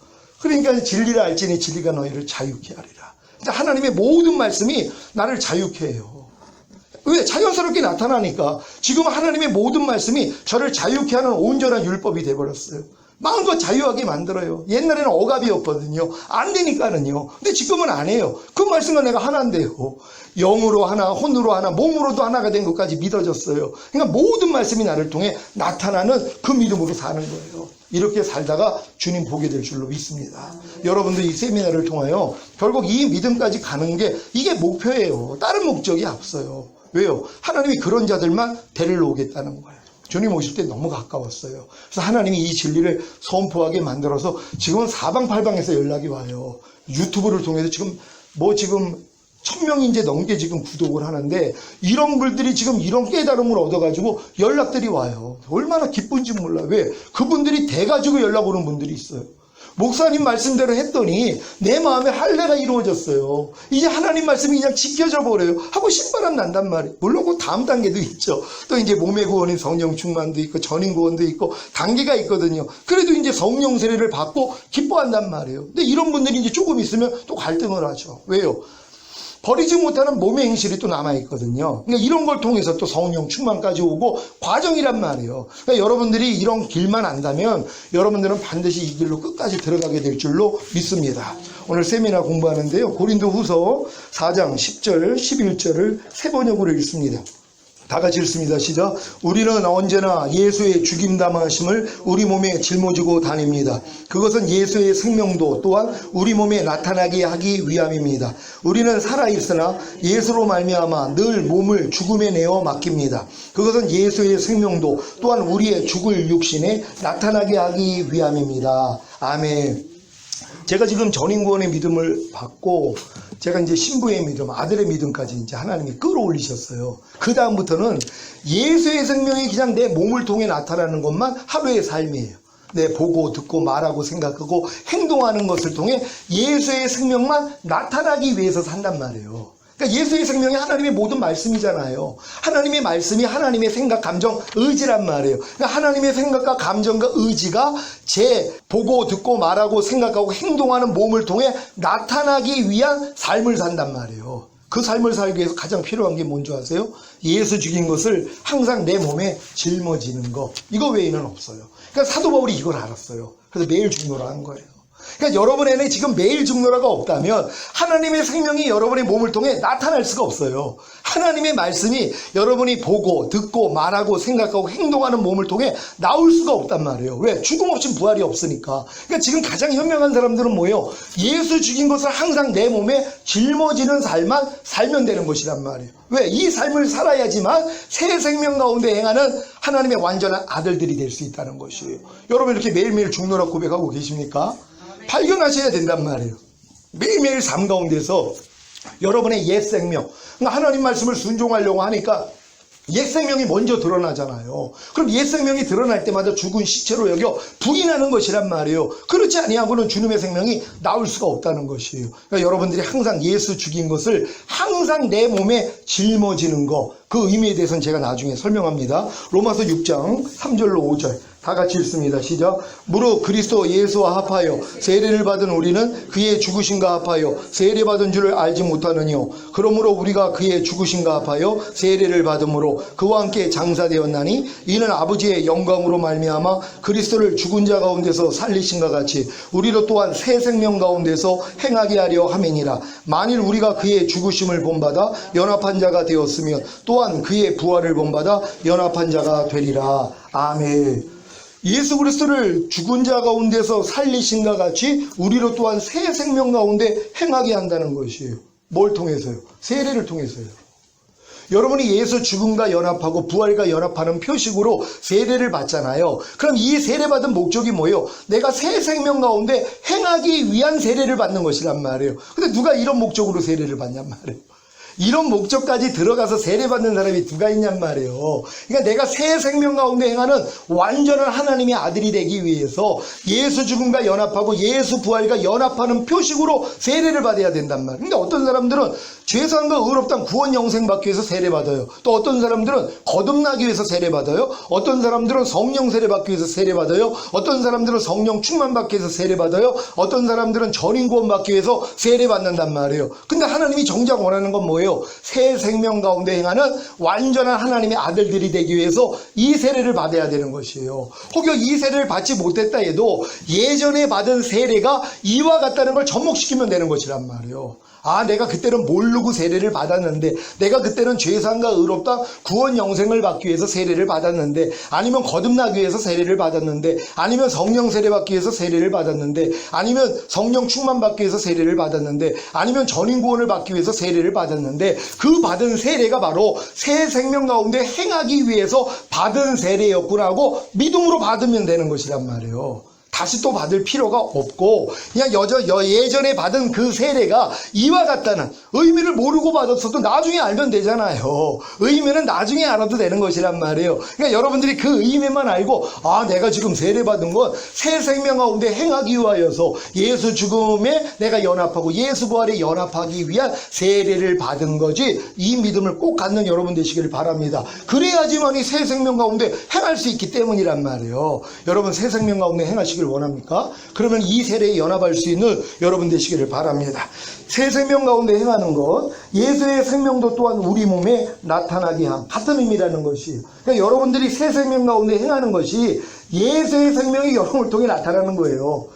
그러니까 진리를 알지니 진리가 너희를 자유케 하리라. 그러니까 하나님의 모든 말씀이 나를 자유케 해요. 왜? 자연스럽게 나타나니까. 지금 하나님의 모든 말씀이 저를 자유케 하는 온전한 율법이 돼버렸어요. 마음껏 자유하게 만들어요. 옛날에는 억압이었거든요. 안 되니까는요. 근데 지금은 안 해요. 그 말씀과 내가 하나인데요. 영으로 하나, 혼으로 하나, 몸으로도 하나가 된 것까지 믿어졌어요. 그러니까 모든 말씀이 나를 통해 나타나는 그 믿음으로 사는 거예요. 이렇게 살다가 주님 보게 될 줄로 믿습니다. 여러분들 이 세미나를 통하여 결국 이 믿음까지 가는 게 이게 목표예요. 다른 목적이 없어요. 왜요? 하나님이 그런 자들만 데리러 오겠다는 거예요. 주님 오실 때 너무 가까웠어요. 그래서 하나님이 이 진리를 선포하게 만들어서 지금은 사방팔방에서 연락이 와요. 유튜브를 통해서 지금 1000명이 이제 넘게 지금 구독을 하는데 이런 분들이 지금 이런 깨달음을 얻어가지고 연락들이 와요. 얼마나 기쁜지 몰라. 왜? 그분들이 돼가지고 연락 오는 분들이 있어요. 목사님 말씀대로 했더니 내 마음에 할례가 이루어졌어요. 이제 하나님 말씀이 그냥 지켜져 버려요. 하고 신바람 난단 말이에요. 물론 그 다음 단계도 있죠. 또 이제 몸의 구원인 성령 충만도 있고 전인 구원도 있고 단계가 있거든요. 그래도 이제 성령 세례를 받고 기뻐한단 말이에요. 근데 이런 분들이 이제 조금 있으면 또 갈등을 하죠. 왜요? 버리지 못하는 몸의 행실이 또 남아있거든요. 그러니까 이런 걸 통해서 또 성령 충만까지 오고 과정이란 말이에요. 그러니까 여러분들이 이런 길만 안다면 여러분들은 반드시 이 길로 끝까지 들어가게 될 줄로 믿습니다. 오늘 세미나 공부하는데요. 고린도후서 4장 10절, 11절을 세 번역으로 읽습니다. 다 같이 읽습니다. 시작. 우리는 언제나 예수의 죽임 당하심을 우리 몸에 짊어지고 다닙니다. 그것은 예수의 생명도 또한 우리 몸에 나타나게 하기 위함입니다. 우리는 살아있으나 예수로 말미암아 늘 몸을 죽음에 내어 맡깁니다. 그것은 예수의 생명도 또한 우리의 죽을 육신에 나타나게 하기 위함입니다. 아멘. 제가 지금 전인구원의 믿음을 받고 제가 이제 신부의 믿음, 아들의 믿음까지 이제 하나님이 끌어올리셨어요. 그 다음부터는 예수의 생명이 그냥 내 몸을 통해 나타나는 것만 하루의 삶이에요. 보고 듣고 말하고 생각하고 행동하는 것을 통해 예수의 생명만 나타나기 위해서 산단 말이에요. 그러니까 예수의 생명이 하나님의 모든 말씀이잖아요. 하나님의 말씀이 하나님의 생각, 감정, 의지란 말이에요. 그러니까 하나님의 생각과 감정과 의지가 제 보고 듣고 말하고 생각하고 행동하는 몸을 통해 나타나기 위한 삶을 산단 말이에요. 그 삶을 살기 위해서 가장 필요한 게 뭔지 아세요? 예수 죽인 것을 항상 내 몸에 짊어지는 거. 이거 외에는 없어요. 그러니까 사도 바울이 이걸 알았어요. 그래서 매일 죽노라 한 거예요. 그러니까 여러분에게 지금 매일 죽노라가 없다면 하나님의 생명이 여러분의 몸을 통해 나타날 수가 없어요. 하나님의 말씀이 여러분이 보고 듣고 말하고 생각하고 행동하는 몸을 통해 나올 수가 없단 말이에요. 왜? 죽음 없이 부활이 없으니까. 그러니까 지금 가장 현명한 사람들은 뭐예요? 예수 죽인 것을 항상 내 몸에 짊어지는 삶만 살면 되는 것이란 말이에요. 왜? 이 삶을 살아야지만 새 생명 가운데 행하는 하나님의 완전한 아들들이 될 수 있다는 것이에요. 여러분 이렇게 매일매일 죽노라 고백하고 계십니까? 발견하셔야 된단 말이에요. 매일매일 삶 가운데서 여러분의 옛 생명, 그러니까 하나님 말씀을 순종하려고 하니까 옛 생명이 먼저 드러나잖아요. 그럼 옛 생명이 드러날 때마다 죽은 시체로 여겨 부인하는 것이란 말이에요. 그렇지 아니하고는 주님의 생명이 나올 수가 없다는 것이에요. 그러니까 여러분들이 항상 예수 죽인 것을 항상 내 몸에 짊어지는 거, 그 의미에 대해서는 제가 나중에 설명합니다. 로마서 6장 3절로 5절 다 같이 읽습니다. 시작. 무릇 그리스도 예수와 합하여 세례를 받은 우리는 그의 죽으심과 합하여 세례 받은 줄을 알지 못하느니요. 그러므로 우리가 그의 죽으심과 합하여 세례를 받음으로 그와 함께 장사되었나니 이는 아버지의 영광으로 말미암아 그리스도를 죽은 자 가운데서 살리신과 같이 우리로 또한 새 생명 가운데서 행하게 하려 함이니라. 만일 우리가 그의 죽으심을 본받아 연합한 자가 되었으면 또한 그의 부활을 본받아 연합한 자가 되리라. 아멘. 예수 그리스도를 죽은 자 가운데서 살리신과 같이 우리로 또한 새 생명 가운데 행하게 한다는 것이에요. 뭘 통해서요? 세례를 통해서요. 여러분이 예수 죽음과 연합하고 부활과 연합하는 표식으로 세례를 받잖아요. 그럼 이 세례받은 목적이 뭐예요? 내가 새 생명 가운데 행하기 위한 세례를 받는 것이란 말이에요. 근데 누가 이런 목적으로 세례를 받냔 말이에요. 이런 목적까지 들어가서 세례받는 사람이 누가 있냔 말이에요. 그러니까 내가 새 생명 가운데 행하는 완전한 하나님의 아들이 되기 위해서 예수 죽음과 연합하고 예수 부활과 연합하는 표식으로 세례를 받아야 된단 말이에요. 그러니까 어떤 사람들은 죄사함과 의롭다는 구원 영생 받기 위해서 세례받아요. 또 어떤 사람들은 거듭나기 위해서 세례받아요. 어떤 사람들은 성령 세례 받기 위해서 세례받아요. 어떤 사람들은 성령 충만 받기 위해서 세례받아요. 어떤 사람들은 전인 구원 받기 위해서 세례받는단 말이에요. 근데 하나님이 정작 원하는 건 뭐예요? 새 생명 가운데 행하는 완전한 하나님의 아들들이 되기 위해서 이 세례를 받아야 되는 것이에요. 혹여 이 세례를 받지 못했다 해도 예전에 받은 세례가 이와 같다는 걸 접목시키면 되는 것이란 말이에요. 아, 내가 그때는 모르고 세례를 받았는데, 내가 그때는 죄사함과 의롭다 구원 영생을 받기 위해서 세례를 받았는데, 아니면 거듭나기 위해서 세례를 받았는데, 아니면 성령 세례 받기 위해서 세례를 받았는데, 아니면 성령 충만 받기 위해서 세례를 받았는데, 아니면 전인 구원을 받기 위해서 세례를 받았는데, 그 받은 세례가 바로 새 생명 가운데 행하기 위해서 받은 세례였구나 하고 믿음으로 받으면 되는 것이란 말이에요. 다시 또 받을 필요가 없고 그냥 예전에 받은 그 세례가 이와 같다는 의미를 모르고 받았어도 나중에 알면 되잖아요. 의미는 나중에 알아도 되는 것이란 말이에요. 그러니까 여러분들이 그 의미만 알고 아, 내가 지금 세례 받은 건 새 생명 가운데 행하기 위하여서 예수 죽음에 내가 연합하고 예수 부활에 연합하기 위한 세례를 받은 거지, 이 믿음을 꼭 갖는 여러분 되시길 바랍니다. 그래야지만이 새 생명 가운데 행할 수 있기 때문이란 말이에요. 여러분 새 생명 가운데 행하시길 원합니까? 그러면 이 세례에 연합할 수 있는 여러분 되시기를 바랍니다. 새 생명 가운데 행하는 것, 예수의 생명도 또한 우리 몸에 나타나게 함, 같은 의미라는 것이에요. 그러니까 여러분들이 새 생명 가운데 행하는 것이 예수의 생명이 여러분을 통해 나타나는 거예요.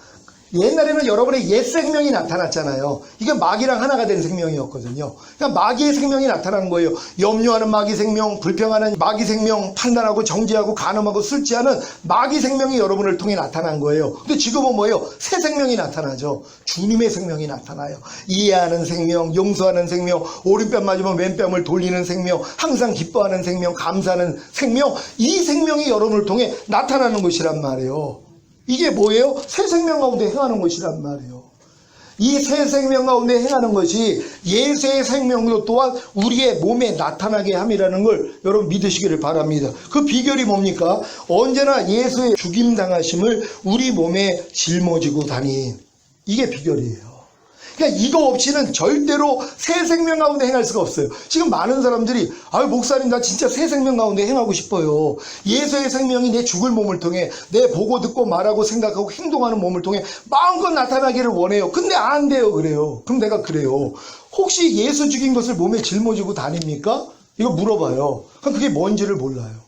옛날에는 여러분의 옛 생명이 나타났잖아요. 이게 마귀랑 하나가 된 생명이었거든요. 그러니까 마귀의 생명이 나타난 거예요. 염려하는 마귀 생명, 불평하는 마귀 생명, 판단하고 정죄하고 간음하고 술 취하는 마귀 생명이 여러분을 통해 나타난 거예요. 근데 지금은 뭐예요? 새 생명이 나타나죠. 주님의 생명이 나타나요. 이해하는 생명, 용서하는 생명, 오른뺨 맞으면 왼뺨을 돌리는 생명, 항상 기뻐하는 생명, 감사하는 생명, 이 생명이 여러분을 통해 나타나는 것이란 말이에요. 이게 뭐예요? 새 생명 가운데 행하는 것이란 말이에요. 이 새 생명 가운데 행하는 것이 예수의 생명도 또한 우리의 몸에 나타나게 함이라는 걸 여러분 믿으시기를 바랍니다. 그 비결이 뭡니까? 언제나 예수의 죽임당하심을 우리 몸에 짊어지고 다닌, 이게 비결이에요. 그러니까 이거 없이는 절대로 새 생명 가운데 행할 수가 없어요. 지금 많은 사람들이 아유 목사님 나 진짜 새 생명 가운데 행하고 싶어요. 예수의 생명이 내 죽을 몸을 통해 내 보고 듣고 말하고 생각하고 행동하는 몸을 통해 마음껏 나타나기를 원해요. 근데 안 돼요. 그래요. 그럼 내가 그래요. 혹시 예수 죽인 것을 몸에 짊어지고 다닙니까? 이거 물어봐요. 그럼 그게 뭔지를 몰라요.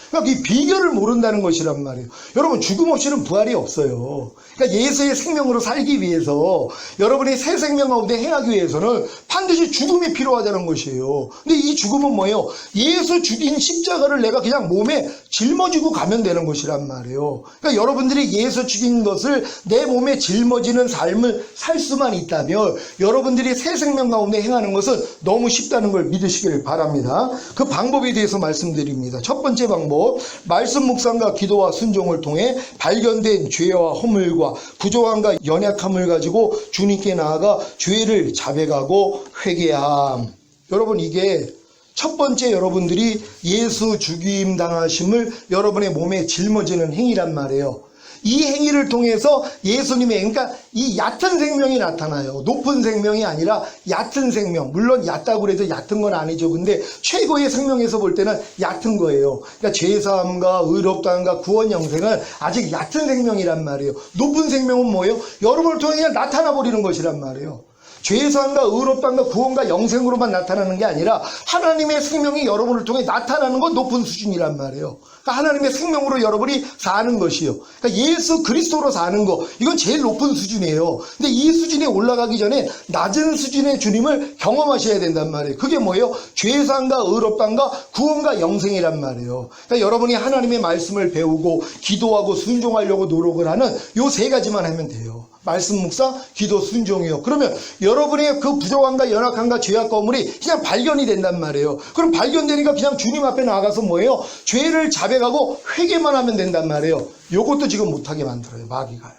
그러니까 이 비결을 모른다는 것이란 말이에요. 여러분 죽음 없이는 부활이 없어요. 그러니까 예수의 생명으로 살기 위해서 여러분이 새 생명 가운데 행하기 위해서는 반드시 죽음이 필요하다는 것이에요. 근데 이 죽음은 뭐예요? 예수 죽인 십자가를 내가 그냥 몸에 짊어지고 가면 되는 것이란 말이에요. 그러니까 여러분들이 예수 죽인 것을 내 몸에 짊어지는 삶을 살 수만 있다면 여러분들이 새 생명 가운데 행하는 것은 너무 쉽다는 걸 믿으시길 바랍니다. 그 방법에 대해서 말씀드립니다. 첫 번째 방법, 말씀 묵상과 기도와 순종을 통해 발견된 죄와 허물과 부족함과 연약함을 가지고 주님께 나아가 죄를 자백하고 회개함. 여러분 이게 첫 번째 여러분들이 예수 죽임 당하심을 여러분의 몸에 짊어지는 행위란 말이에요. 이 행위를 통해서 예수님의, 그러니까 이 얕은 생명이 나타나요. 높은 생명이 아니라 얕은 생명. 물론 얕다고 해도 얕은 건 아니죠. 근데 최고의 생명에서 볼 때는 얕은 거예요. 그러니까 죄사함과 의롭다함과 구원 영생은 아직 얕은 생명이란 말이에요. 높은 생명은 뭐예요? 여러분을 통해 그냥 나타나 버리는 것이란 말이에요. 죄사함과 의롭다함과 구원과 영생으로만 나타나는 게 아니라 하나님의 생명이 여러분을 통해 나타나는 건 높은 수준이란 말이에요. 그러니까 하나님의 생명으로 여러분이 사는 것이요. 그러니까 예수 그리스도로 사는 거, 이건 제일 높은 수준이에요. 근데 이 수준에 올라가기 전에 낮은 수준의 주님을 경험하셔야 된단 말이에요. 그게 뭐예요? 죄사함과 의롭다함과 구원과 영생이란 말이에요. 그러니까 여러분이 하나님의 말씀을 배우고 기도하고 순종하려고 노력을 하는 요 세 가지만 하면 돼요. 말씀 묵상, 기도, 순종이요. 그러면 여러분의 그 부족함과 연약함과 죄악과 허물이 그냥 발견이 된단 말이에요. 그럼 발견되니까 그냥 주님 앞에 나가서 뭐예요? 죄를 자백하고 회개만 하면 된단 말이에요. 요것도 지금 못하게 만들어요. 마귀가요.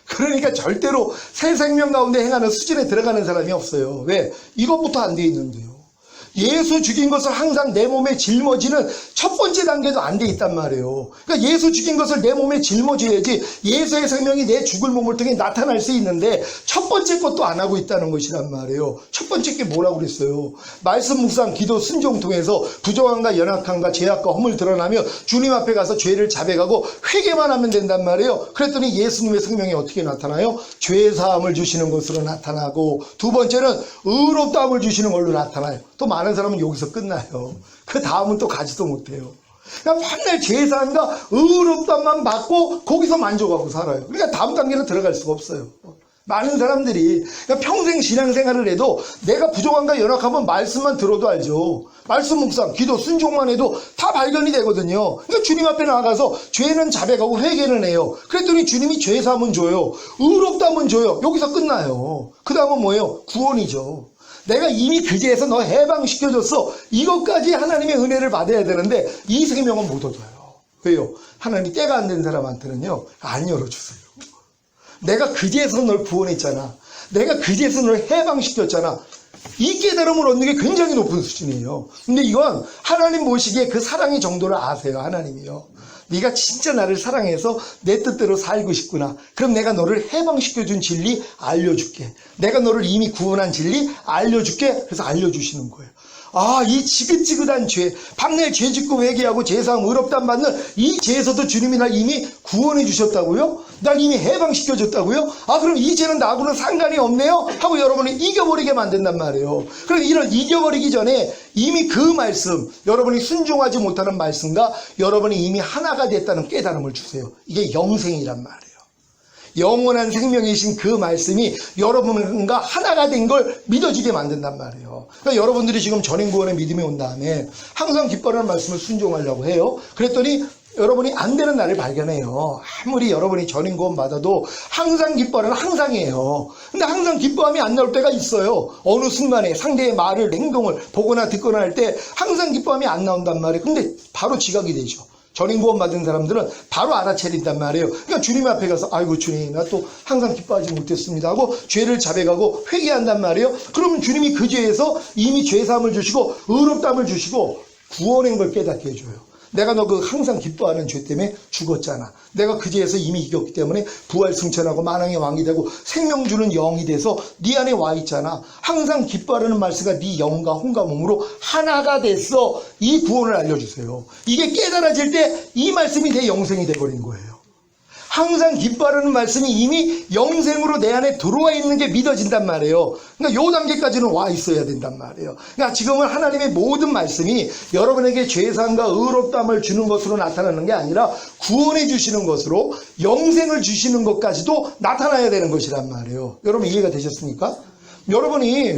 그러니까 절대로 새 생명 가운데 행하는 수준에 들어가는 사람이 없어요. 왜? 이것부터 안 돼 있는데요. 예수 죽인 것을 항상 내 몸에 짊어지는 첫 번째 단계도 안 돼 있단 말이에요. 그러니까 예수 죽인 것을 내 몸에 짊어져야지 예수의 생명이 내 죽을 몸을 통해 나타날 수 있는데 첫 번째 것도 안 하고 있다는 것이란 말이에요. 첫 번째 게 뭐라고 그랬어요? 말씀 묵상, 기도, 순종 통해서 부족함과 연약함과 죄악과 허물 드러나며 주님 앞에 가서 죄를 자백하고 회개만 하면 된단 말이에요. 그랬더니 예수님의 생명이 어떻게 나타나요? 죄사함을 주시는 것으로 나타나고, 두 번째는 의롭다함을 주시는 걸로 나타나요. 또 많은 사람은 여기서 끝나요. 그 다음은 또 가지도 못해요. 그러니까 맨날 죄사함과 의롭다함만 받고 거기서 만족하고 살아요. 그러니까 다음 단계로 들어갈 수가 없어요. 많은 사람들이 그러니까 평생 신앙생활을 해도 내가 부족함과 연약함은 말씀만 들어도 알죠. 말씀 묵상, 기도, 순종만 해도 다 발견이 되거든요. 그러니까 주님 앞에 나가서 죄는 자백하고 회개는 해요. 그랬더니 주님이 죄사함은 줘요. 의롭다함은 줘요. 여기서 끝나요. 그 다음은 뭐예요? 구원이죠. 내가 이미 그제에서 너 해방시켜줬어. 이것까지 하나님의 은혜를 받아야 되는데 이 생명은 못 얻어요. 왜요? 하나님 때가 안 된 사람한테는요 안 열어주세요. 내가 그제에서 널 구원했잖아. 내가 그제에서 널 해방시켰잖아. 이 깨달음을 얻는 게 굉장히 높은 수준이에요. 근데 이건 하나님 보시기에 그 사랑의 정도를 아세요. 하나님이요. 네가 진짜 나를 사랑해서 내 뜻대로 살고 싶구나. 그럼 내가 너를 해방시켜준 진리 알려줄게. 내가 너를 이미 구원한 진리 알려줄게. 그래서 알려주시는 거예요. 아, 이 지긋지긋한 죄, 밤낮 죄 짓고 회개하고 죄사함 의롭다함 받는 이 죄에서도 주님이 날 이미 구원해 주셨다고요? 날 이미 해방시켜 줬다고요? 아, 그럼 이 죄는 나하고는 상관이 없네요? 하고 여러분을 이겨버리게 만든단 말이에요. 그럼 이런 이겨버리기 전에 이미 그 말씀, 여러분이 순종하지 못하는 말씀과 여러분이 이미 하나가 됐다는 깨달음을 주세요. 이게 영생이란 말이에요. 영원한 생명이신 그 말씀이 여러분과 하나가 된 걸 믿어지게 만든단 말이에요. 그러니까 여러분들이 지금 전인구원의 믿음이 온 다음에 항상 기뻐하는 말씀을 순종하려고 해요. 그랬더니 여러분이 안 되는 날을 발견해요. 아무리 여러분이 전인구원 받아도 항상 기뻐하는 항상이에요. 근데 항상 기뻐함이 안 나올 때가 있어요. 어느 순간에 상대의 말을, 행동을 보거나 듣거나 할 때 항상 기뻐함이 안 나온단 말이에요. 근데 바로 지각이 되죠. 전임 구원 받은 사람들은 바로 알아차린단 말이에요. 그러니까 주님 앞에 가서 아이고 주님 나 또 항상 기뻐하지 못했습니다 하고 죄를 자백하고 회개한단 말이에요. 그러면 주님이 그 죄에서 이미 죄사함을 주시고 의롭다함을 주시고 구원인 걸 깨닫게 해줘요. 내가 너 그 항상 기뻐하는 죄 때문에 죽었잖아. 내가 그 죄에서 이미 이겼기 때문에 부활 승천하고 만왕의 왕이 되고 생명 주는 영이 돼서 네 안에 와 있잖아. 항상 기뻐하라는 말씀가 네 영과 혼과 몸으로 하나가 됐어. 이 구원을 알려주세요. 이게 깨달아질 때 이 말씀이 내 영생이 돼버린 거예요. 항상 기뻐하라는 말씀이 이미 영생으로 내 안에 들어와 있는 게 믿어진단 말이에요. 그러니까 요 단계까지는 와 있어야 된단 말이에요. 그러니까 지금은 하나님의 모든 말씀이 여러분에게 죄사함과 의롭다함을 주는 것으로 나타나는 게 아니라 구원해 주시는 것으로 영생을 주시는 것까지도 나타나야 되는 것이란 말이에요. 여러분 이해가 되셨습니까? 여러분이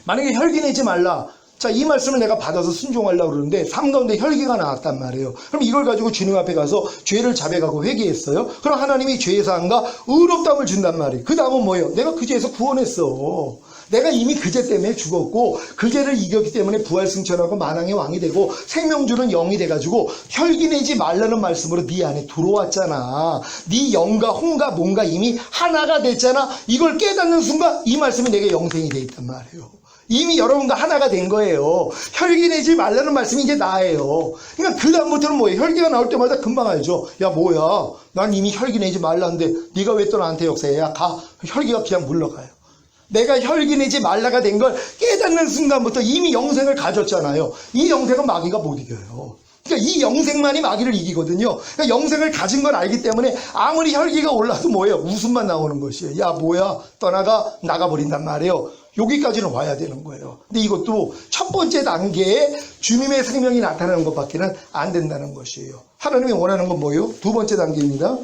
만약에 혈기 내지 말라. 자, 이 말씀을 내가 받아서 순종하려고 그러는데 삶 가운데 혈기가 나왔단 말이에요. 그럼 이걸 가지고 주님 앞에 가서 죄를 자백하고 회개했어요. 그럼 하나님이 죄사함과 의롭다함을 준단 말이에요. 그 다음은 뭐예요? 내가 그 죄에서 구원했어. 내가 이미 그 죄 때문에 죽었고 그 죄를 이겼기 때문에 부활 승천하고 만왕의 왕이 되고 생명 주는 영이 돼가지고 혈기 내지 말라는 말씀으로 네 안에 들어왔잖아. 네 영과 혼과 몸과 이미 하나가 됐잖아. 이걸 깨닫는 순간 이 말씀이 내게 영생이 돼 있단 말이에요. 이미 여러분과 하나가 된 거예요. 혈기 내지 말라는 말씀이 이제 나예요. 그러니까 그 다음부터는 뭐예요? 혈기가 나올 때마다 금방 알죠. 야 뭐야 난 이미 혈기 내지 말라는데 네가 왜 또 나한테 역사해? 야 가. 혈기가 그냥 물러가요. 내가 혈기 내지 말라가 된 걸 깨닫는 순간부터 이미 영생을 가졌잖아요. 이 영생은 마귀가 못 이겨요. 그러니까 이 영생만이 마귀를 이기거든요. 그러니까 영생을 가진 걸 알기 때문에 아무리 혈기가 올라도 뭐예요? 웃음만 나오는 것이에요. 야 뭐야 나가버린단 말이에요. 여기까지는 와야 되는 거예요. 근데 이것도 첫 번째 단계에 주님의 생명이 나타나는 것밖에는 안 된다는 것이에요. 하나님이 원하는 건 뭐예요? 두 번째 단계입니다.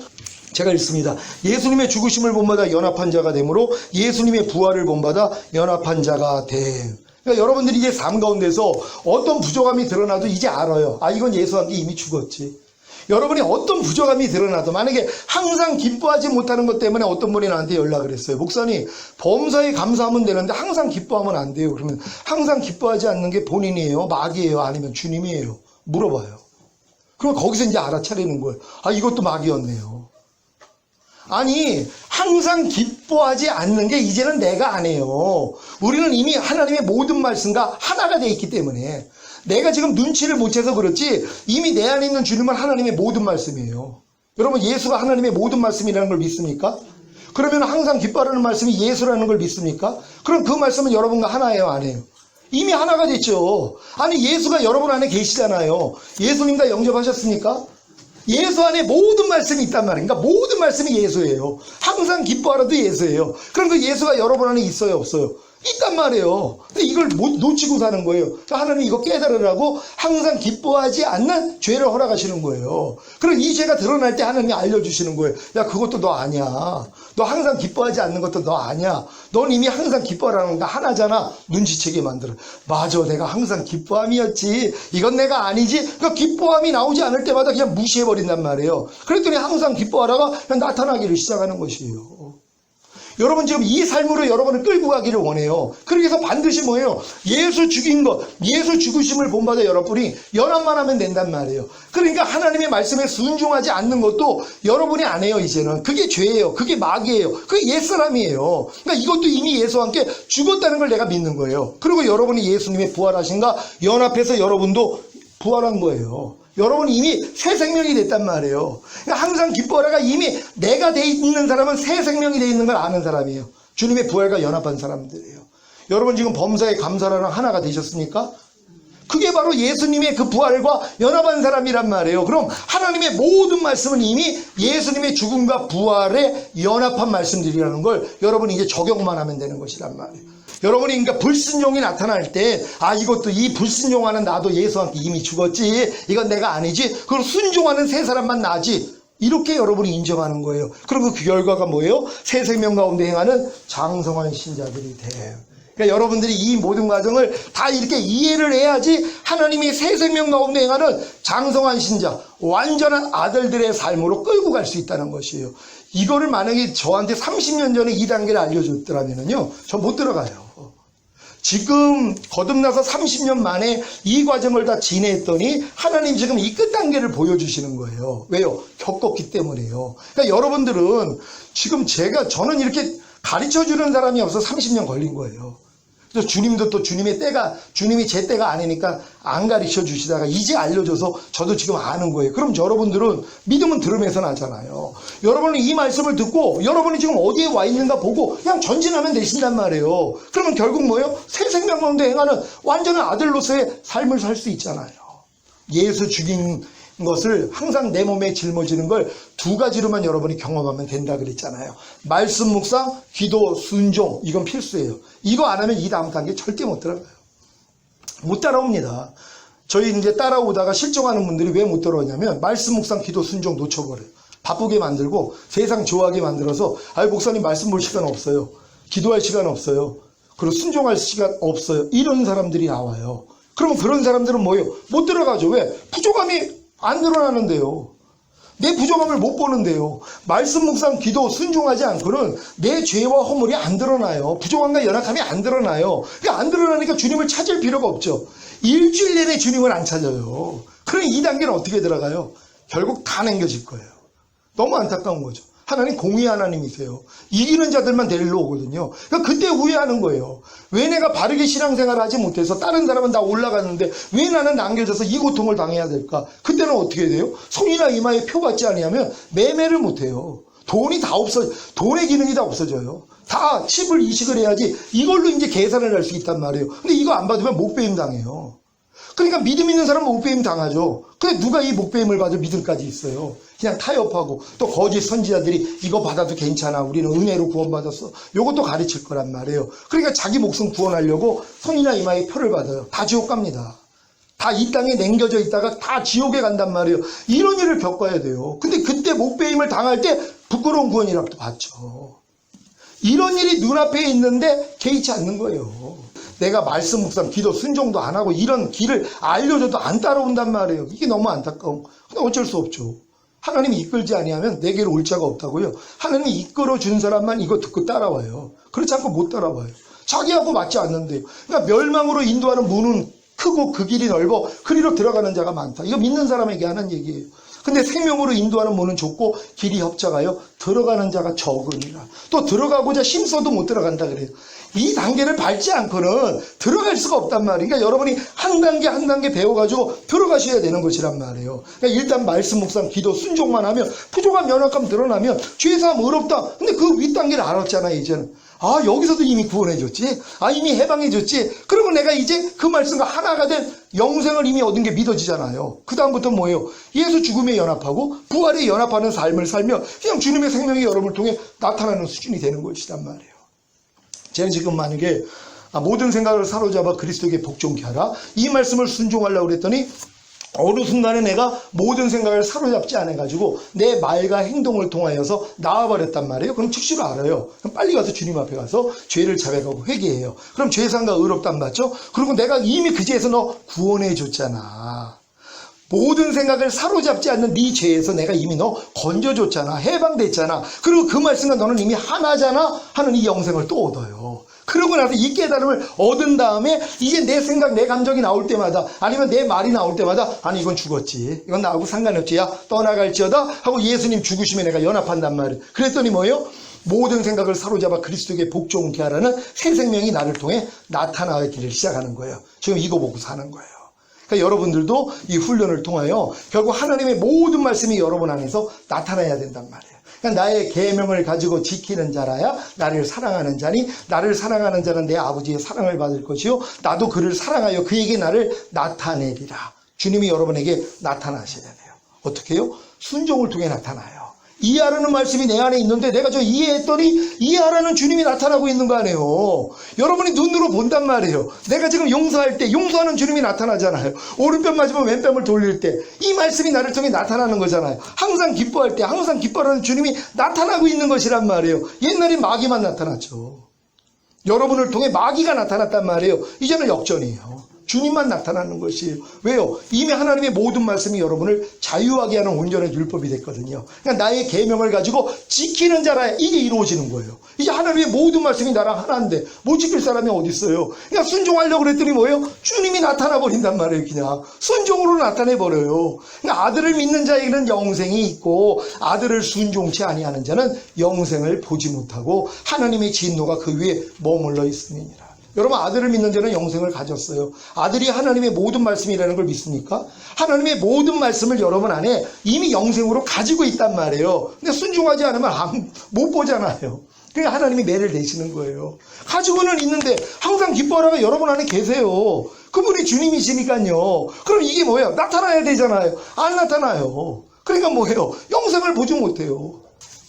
제가 읽습니다. 예수님의 죽으심을 본받아 연합한 자가 되므로 예수님의 부활을 본받아 연합한 자가 돼. 그러니까 여러분들이 이제 삶 가운데서 어떤 부족함이 드러나도 이제 알아요. 아 이건 예수와 함께 이미 죽었지. 여러분이 어떤 부족함이 드러나도 만약에 항상 기뻐하지 못하는 것 때문에 어떤 분이 나한테 연락을 했어요. 목사님 범사에 감사하면 되는데 항상 기뻐하면 안 돼요. 그러면 항상 기뻐하지 않는 게 본인이에요? 마귀예요? 아니면 주님이에요? 물어봐요. 그럼 거기서 이제 알아차리는 거예요. 아 이것도 마귀였네요. 아니 항상 기뻐하지 않는 게 이제는 내가 아니에요. 우리는 이미 하나님의 모든 말씀과 하나가 돼 있기 때문에 내가 지금 눈치를 못 채서 그렇지 이미 내 안에 있는 주님은 하나님의 모든 말씀이에요. 여러분 예수가 하나님의 모든 말씀이라는 걸 믿습니까? 그러면 항상 기뻐하라는 말씀이 예수라는 걸 믿습니까? 그럼 그 말씀은 여러분과 하나예요 아니에요? 이미 하나가 됐죠. 아니 예수가 여러분 안에 계시잖아요. 예수님 다 영접하셨습니까? 예수 안에 모든 말씀이 있단 말이에요. 그러니까 모든 말씀이 예수예요. 항상 기뻐하라도 예수예요. 그럼 그 예수가 여러분 안에 있어요 없어요? 있단 말이에요. 근데 이걸 못 놓치고 사는 거예요. 하나님이 이거 깨달으라고 항상 기뻐하지 않는 죄를 허락하시는 거예요. 그럼 이 죄가 드러날 때 하나님이 알려주시는 거예요. 야 그것도 너 아니야. 너 항상 기뻐하지 않는 것도 너 아니야. 넌 이미 항상 기뻐하라는 거 하나잖아. 눈치채게 만들어. 맞아 내가 항상 기뻐함이었지. 이건 내가 아니지. 그러니까 기뻐함이 나오지 않을 때마다 그냥 무시해버린단 말이에요. 그랬더니 항상 기뻐하다가 그냥 나타나기를 시작하는 것이에요. 여러분 지금 이 삶으로 여러분을 끌고 가기를 원해요. 그렇게 해서 반드시 뭐예요? 예수 죽인 것, 예수 죽으심을 본받아 여러분이 연합만 하면 된단 말이에요. 그러니까 하나님의 말씀에 순종하지 않는 것도 여러분이 안 해요 이제는. 그게 죄예요. 그게 마귀예요. 그게 옛사람이에요. 그러니까 이것도 이미 예수와 함께 죽었다는 걸 내가 믿는 거예요. 그리고 여러분이 예수님의 부활하신가 연합해서 여러분도 부활한 거예요. 여러분이 이미 새 생명이 됐단 말이에요. 그러니까 항상 기뻐하라가 이미 내가 돼 있는 사람은 새 생명이 돼 있는 걸 아는 사람이에요. 주님의 부활과 연합한 사람들이에요. 여러분 지금 범사에 감사라는 하나가 되셨습니까? 그게 바로 예수님의 그 부활과 연합한 사람이란 말이에요. 그럼 하나님의 모든 말씀은 이미 예수님의 죽음과 부활에 연합한 말씀들이라는 걸 여러분이 이제 적용만 하면 되는 것이란 말이에요. 여러분이 그러니까 불순종이 나타날 때 아 이것도 이 불순종하는 나도 예수와 함께 이미 죽었지. 이건 내가 아니지. 그걸 순종하는 세 사람만 나지. 이렇게 여러분이 인정하는 거예요. 그리고 그 결과가 뭐예요? 새 생명 가운데 행하는 장성한 신자들이 돼. 그러니까 여러분들이 이 모든 과정을 다 이렇게 이해를 해야지 하나님이 새 생명 가운데 행하는 장성한 신자, 완전한 아들들의 삶으로 끌고 갈 수 있다는 것이에요. 이거를 만약에 저한테 30년 전에 이 단계를 알려줬더라면요, 저 못 들어가요. 지금 거듭나서 30년 만에 이 과정을 다 지냈더니 하나님 지금 이 끝 단계를 보여주시는 거예요. 왜요? 겪었기 때문에요. 그러니까 여러분들은 지금 저는 이렇게 가르쳐주는 사람이 없어서 30년 걸린 거예요. 그래서 주님도 또 주님이 제 때가 아니니까 안 가르쳐 주시다가 이제 알려줘서 저도 지금 아는 거예요. 그럼 여러분들은 믿음은 들음에서 나잖아요. 여러분은 이 말씀을 듣고 여러분이 지금 어디에 와 있는가 보고 그냥 전진하면 되신단 말이에요. 그러면 결국 뭐예요? 새 생명 가운데 행하는 완전한 아들로서의 삶을 살 수 있잖아요. 예수 죽인 것을 항상 내 몸에 짊어지는 걸 두 가지로만 여러분이 경험하면 된다 그랬잖아요. 말씀 묵상, 기도, 순종, 이건 필수예요. 이거 안 하면 이 다음 단계 절대 못 들어가요. 못 따라옵니다. 저희 이제 따라오다가 실종하는 분들이 왜 못 따라오냐면 말씀 묵상, 기도, 순종 놓쳐버려요. 바쁘게 만들고 세상 좋아하게 만들어서 목사님 말씀 볼 시간 없어요. 기도할 시간 없어요. 그리고 순종할 시간 없어요. 이런 사람들이 나와요. 그러면 그런 사람들은 뭐예요? 못 들어가죠. 왜? 부족함이 안 드러나는데요. 내 부족함을 못 보는데요. 말씀 묵상 기도 순종하지 않고는 내 죄와 허물이 안 드러나요. 부족함과 연약함이 안 드러나요. 안 드러나니까 주님을 찾을 필요가 없죠. 일주일 내내 주님을 안 찾아요. 그럼 이 단계는 어떻게 들어가요? 결국 다 남겨질 거예요. 너무 안타까운 거죠. 하나님 공의 하나님이세요. 이기는 자들만 데리러 오거든요. 그러니까 그때 후회하는 거예요. 왜 내가 바르게 신앙생활을 하지 못해서 다른 사람은 다 올라갔는데 왜 나는 남겨져서 이 고통을 당해야 될까? 그때는 어떻게 돼요? 손이나 이마에 표 받지 않으면 매매를 못해요. 돈이 다 돈의 기능이 다 없어져요. 다 칩을 이식을 해야지 이걸로 이제 계산을 할 수 있단 말이에요. 근데 이거 안 받으면 목배임 당해요. 그러니까 믿음 있는 사람은 목배임 당하죠. 근데 누가 이 목배임을 받을 믿음까지 있어요. 그냥 타협하고 또 거짓 선지자들이 이거 받아도 괜찮아. 우리는 은혜로 구원받았어. 이것도 가르칠 거란 말이에요. 그러니까 자기 목숨 구원하려고 손이나 이마에 표를 받아요. 다 지옥 갑니다. 다 이 땅에 남겨져 있다가 다 지옥에 간단 말이에요. 이런 일을 겪어야 돼요. 근데 그때 목배임을 당할 때 부끄러운 구원이라도 받죠. 이런 일이 눈앞에 있는데 개의치 않는 거예요. 내가 말씀 묵상, 기도, 순종도 안 하고 이런 길을 알려줘도 안 따라온단 말이에요. 이게 너무 안타까운. 근데 어쩔 수 없죠. 하나님이 이끌지 아니하면 내게로 올 자가 없다고요. 하나님이 이끌어준 사람만 이거 듣고 따라와요. 그렇지 않고 못 따라와요. 자기하고 맞지 않는데요. 그러니까 멸망으로 인도하는 문은 크고 그 길이 넓어 그리로 들어가는 자가 많다. 이거 믿는 사람에게 하는 얘기예요. 근데 생명으로 인도하는 문은 좁고 길이 협착하여 들어가는 자가 적으니라. 또 들어가고자 힘써도 못 들어간다 그래요. 이 단계를 밟지 않고는 들어갈 수가 없단 말이에요. 그러니까 여러분이 한 단계 한 단계 배워가지고 들어가셔야 되는 것이란 말이에요. 그러니까 일단 말씀 묵상, 기도, 순종만 하면 부족함, 연약함 드러나면 죄사함 어렵다. 근데 그 윗단계를 알았잖아요. 이제는. 여기서도 이미 구원해줬지. 이미 해방해줬지. 그러면 내가 이제 그 말씀과 하나가 된 영생을 이미 얻은 게 믿어지잖아요. 그 다음부터 뭐예요? 예수 죽음에 연합하고 부활에 연합하는 삶을 살며 그냥 주님의 생명이 여러분을 통해 나타나는 수준이 되는 것이란 말이에요. 저는 지금 만약에 모든 생각을 사로잡아 그리스도에게 복종케 하라. 이 말씀을 순종하려고 그랬더니 어느 순간에 내가 모든 생각을 사로잡지 않아가지고 내 말과 행동을 통하여서 나와버렸단 말이에요. 그럼 즉시로 알아요. 그럼 빨리 가서 주님 앞에 가서 죄를 자백하고 회개해요. 그럼 죄상과 의롭단 맞죠? 그리고 내가 이미 그 죄에서 너 구원해 줬잖아. 모든 생각을 사로잡지 않는 네 죄에서 내가 이미 너 건져줬잖아. 해방됐잖아. 그리고 그 말씀과 너는 이미 하나잖아 하는 이 영생을 또 얻어요. 그러고 나서 이 깨달음을 얻은 다음에 이제 내 생각, 내 감정이 나올 때마다 아니면 내 말이 나올 때마다 아니 이건 죽었지. 이건 나하고 상관없지. 야 떠나갈지어다 하고 예수님 죽으심에 내가 연합한단 말이에요. 그랬더니 뭐예요? 모든 생각을 사로잡아 그리스도에게 복종케 하라는 새 생명이 나를 통해 나타나기를 시작하는 거예요. 지금 이거 보고 사는 거예요. 그러니까 여러분들도 이 훈련을 통하여 결국 하나님의 모든 말씀이 여러분 안에서 나타나야 된단 말이에요. 그러니까 나의 계명을 가지고 지키는 자라야 나를 사랑하는 자니 나를 사랑하는 자는 내 아버지의 사랑을 받을 것이요 나도 그를 사랑하여 그에게 나를 나타내리라. 주님이 여러분에게 나타나셔야 돼요. 어떻게 해요? 순종을 통해 나타나요. 이해하라는 말씀이 내 안에 있는데 내가 저 이해했더니 이해하라는 주님이 나타나고 있는 거 아니에요. 여러분이 눈으로 본단 말이에요. 내가 지금 용서할 때 용서하는 주님이 나타나잖아요. 오른편 맞으면 왼편을 돌릴 때 이 말씀이 나를 통해 나타나는 거잖아요. 항상 기뻐할 때 항상 기뻐하는 주님이 나타나고 있는 것이란 말이에요. 옛날에 마귀만 나타났죠. 여러분을 통해 마귀가 나타났단 말이에요. 이제는 역전이에요. 주님만 나타나는 것이에요. 왜요? 이미 하나님의 모든 말씀이 여러분을 자유하게 하는 온전한 율법이 됐거든요. 그러니까 나의 계명을 가지고 지키는 자라 이게 이루어지는 거예요. 이제 하나님의 모든 말씀이 나랑 하나인데 못 지킬 사람이 어디 있어요? 그냥 순종하려고 그랬더니 뭐예요? 주님이 나타나 버린단 말이에요. 그냥 순종으로 나타내 버려요. 그러니까 아들을 믿는 자에게는 영생이 있고 아들을 순종치 아니하는 자는 영생을 보지 못하고 하나님의 진노가 그 위에 머물러 있음이니라. 여러분, 아들을 믿는 자는 영생을 가졌어요. 아들이 하나님의 모든 말씀이라는 걸 믿습니까? 하나님의 모든 말씀을 여러분 안에 이미 영생으로 가지고 있단 말이에요. 근데 순종하지 않으면 못 보잖아요. 그러니까 하나님이 매를 내시는 거예요. 가지고는 있는데 항상 기뻐하라가 여러분 안에 계세요. 그분이 주님이시니까요. 그럼 이게 뭐예요? 나타나야 되잖아요. 안 나타나요. 그러니까 뭐예요? 영생을 보지 못해요.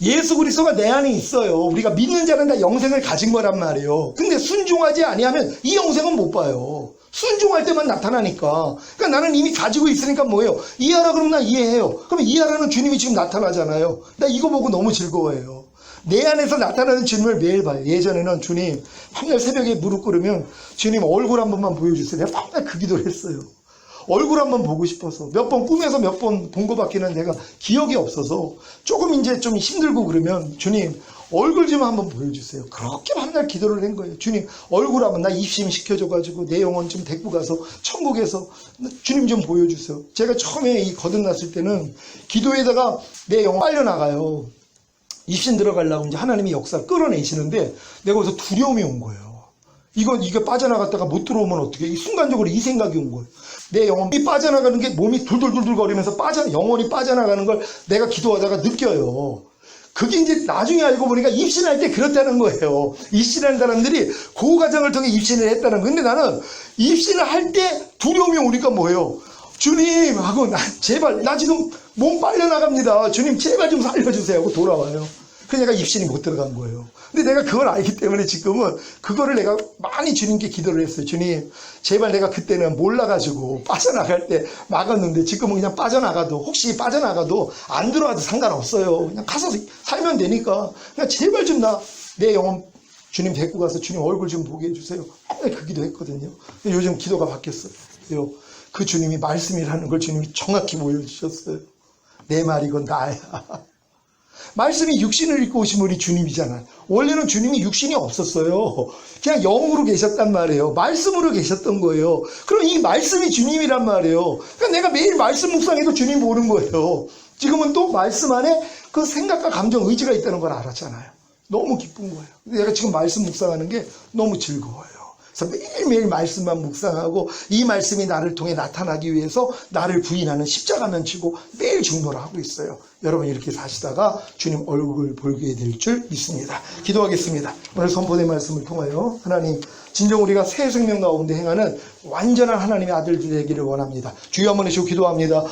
예수 그리스도가 내 안에 있어요. 우리가 믿는 자는 다 영생을 가진 거란 말이에요. 근데 순종하지 아니하면 이 영생은 못 봐요. 순종할 때만 나타나니까. 그러니까 나는 이미 가지고 있으니까 뭐예요? 이해하라 그러면 나 이해해요. 그러면 이해하라는 주님이 지금 나타나잖아요. 나 이거 보고 너무 즐거워해요. 내 안에서 나타나는 주님을 매일 봐요. 예전에는 주님 밤날 새벽에 무릎 꿇으면 주님 얼굴 한 번만 보여주세요. 내가 밤날 그 기도를 했어요. 얼굴 한번 보고 싶어서 몇 번 꿈에서 몇 번 본 것밖에는 내가 기억이 없어서 조금 이제 좀 힘들고 그러면 주님 얼굴 좀 한번 보여주세요. 그렇게 밤날 기도를 한 거예요. 주님 얼굴 한번 나 입심 시켜줘가지고 내 영혼 좀 데리고 가서 천국에서 주님 좀 보여주세요. 제가 처음에 이 거듭났을 때는 기도에다가 내 영혼 빨려나가요. 입신 들어가려고 이제 하나님이 역사를 끌어내시는데 내가 거기서 두려움이 온 거예요. 이게 빠져나갔다가 못 들어오면 어떻게? 순간적으로 이 생각이 온 거예요. 내 영혼이 빠져나가는 게 몸이 둘둘둘둘 거리면서 영혼이 빠져나가는 걸 내가 기도하다가 느껴요. 그게 이제 나중에 알고 보니까 입신할 때 그렇다는 거예요. 입신하는 사람들이 그 과정을 통해 입신을 했다는 거예요. 근데 나는 입신을 할 때 두려움이 오니까 뭐예요? 주님 하고 제발 나 지금 몸 빨려나갑니다. 주님 제발 좀 살려주세요 하고 돌아와요. 그래서 내가 입신이 못 들어간 거예요. 근데 내가 그걸 알기 때문에 지금은 그거를 내가 많이 주님께 기도를 했어요. 주님 제발 내가 그때는 몰라가지고 빠져나갈 때 막았는데 지금은 그냥 빠져나가도 혹시 빠져나가도 안 들어와도 상관없어요. 그냥 가서 살면 되니까 그냥 제발 좀 내 영혼 주님 데리고 가서 주님 얼굴 좀 보게 해주세요. 맨날 그 기도했거든요. 근데 요즘 기도가 바뀌었어요. 그 주님이 말씀이라는 걸 주님이 정확히 보여주셨어요. 내 말이건 나야. 말씀이 육신을 입고 오신 분이 주님이잖아요. 원래는 주님이 육신이 없었어요. 그냥 영으로 계셨단 말이에요. 말씀으로 계셨던 거예요. 그럼 이 말씀이 주님이란 말이에요. 그러니까 내가 매일 말씀 묵상해도 주님 보는 거예요. 지금은 또 말씀 안에 그 생각과 감정, 의지가 있다는 걸 알았잖아요. 너무 기쁜 거예요. 내가 지금 말씀 묵상하는 게 너무 즐거워요. 그래서 매일매일 말씀만 묵상하고 이 말씀이 나를 통해 나타나기 위해서 나를 부인하는 십자가면 치고 매일 중보를 하고 있어요. 여러분 이렇게 사시다가 주님 얼굴을 보게 될 줄 믿습니다. 기도하겠습니다. 오늘 선포된 말씀을 통하여 하나님 진정 우리가 새 생명 가운데 행하는 완전한 하나님의 아들들 되기를 원합니다. 주여 한번 해주시고 기도합니다.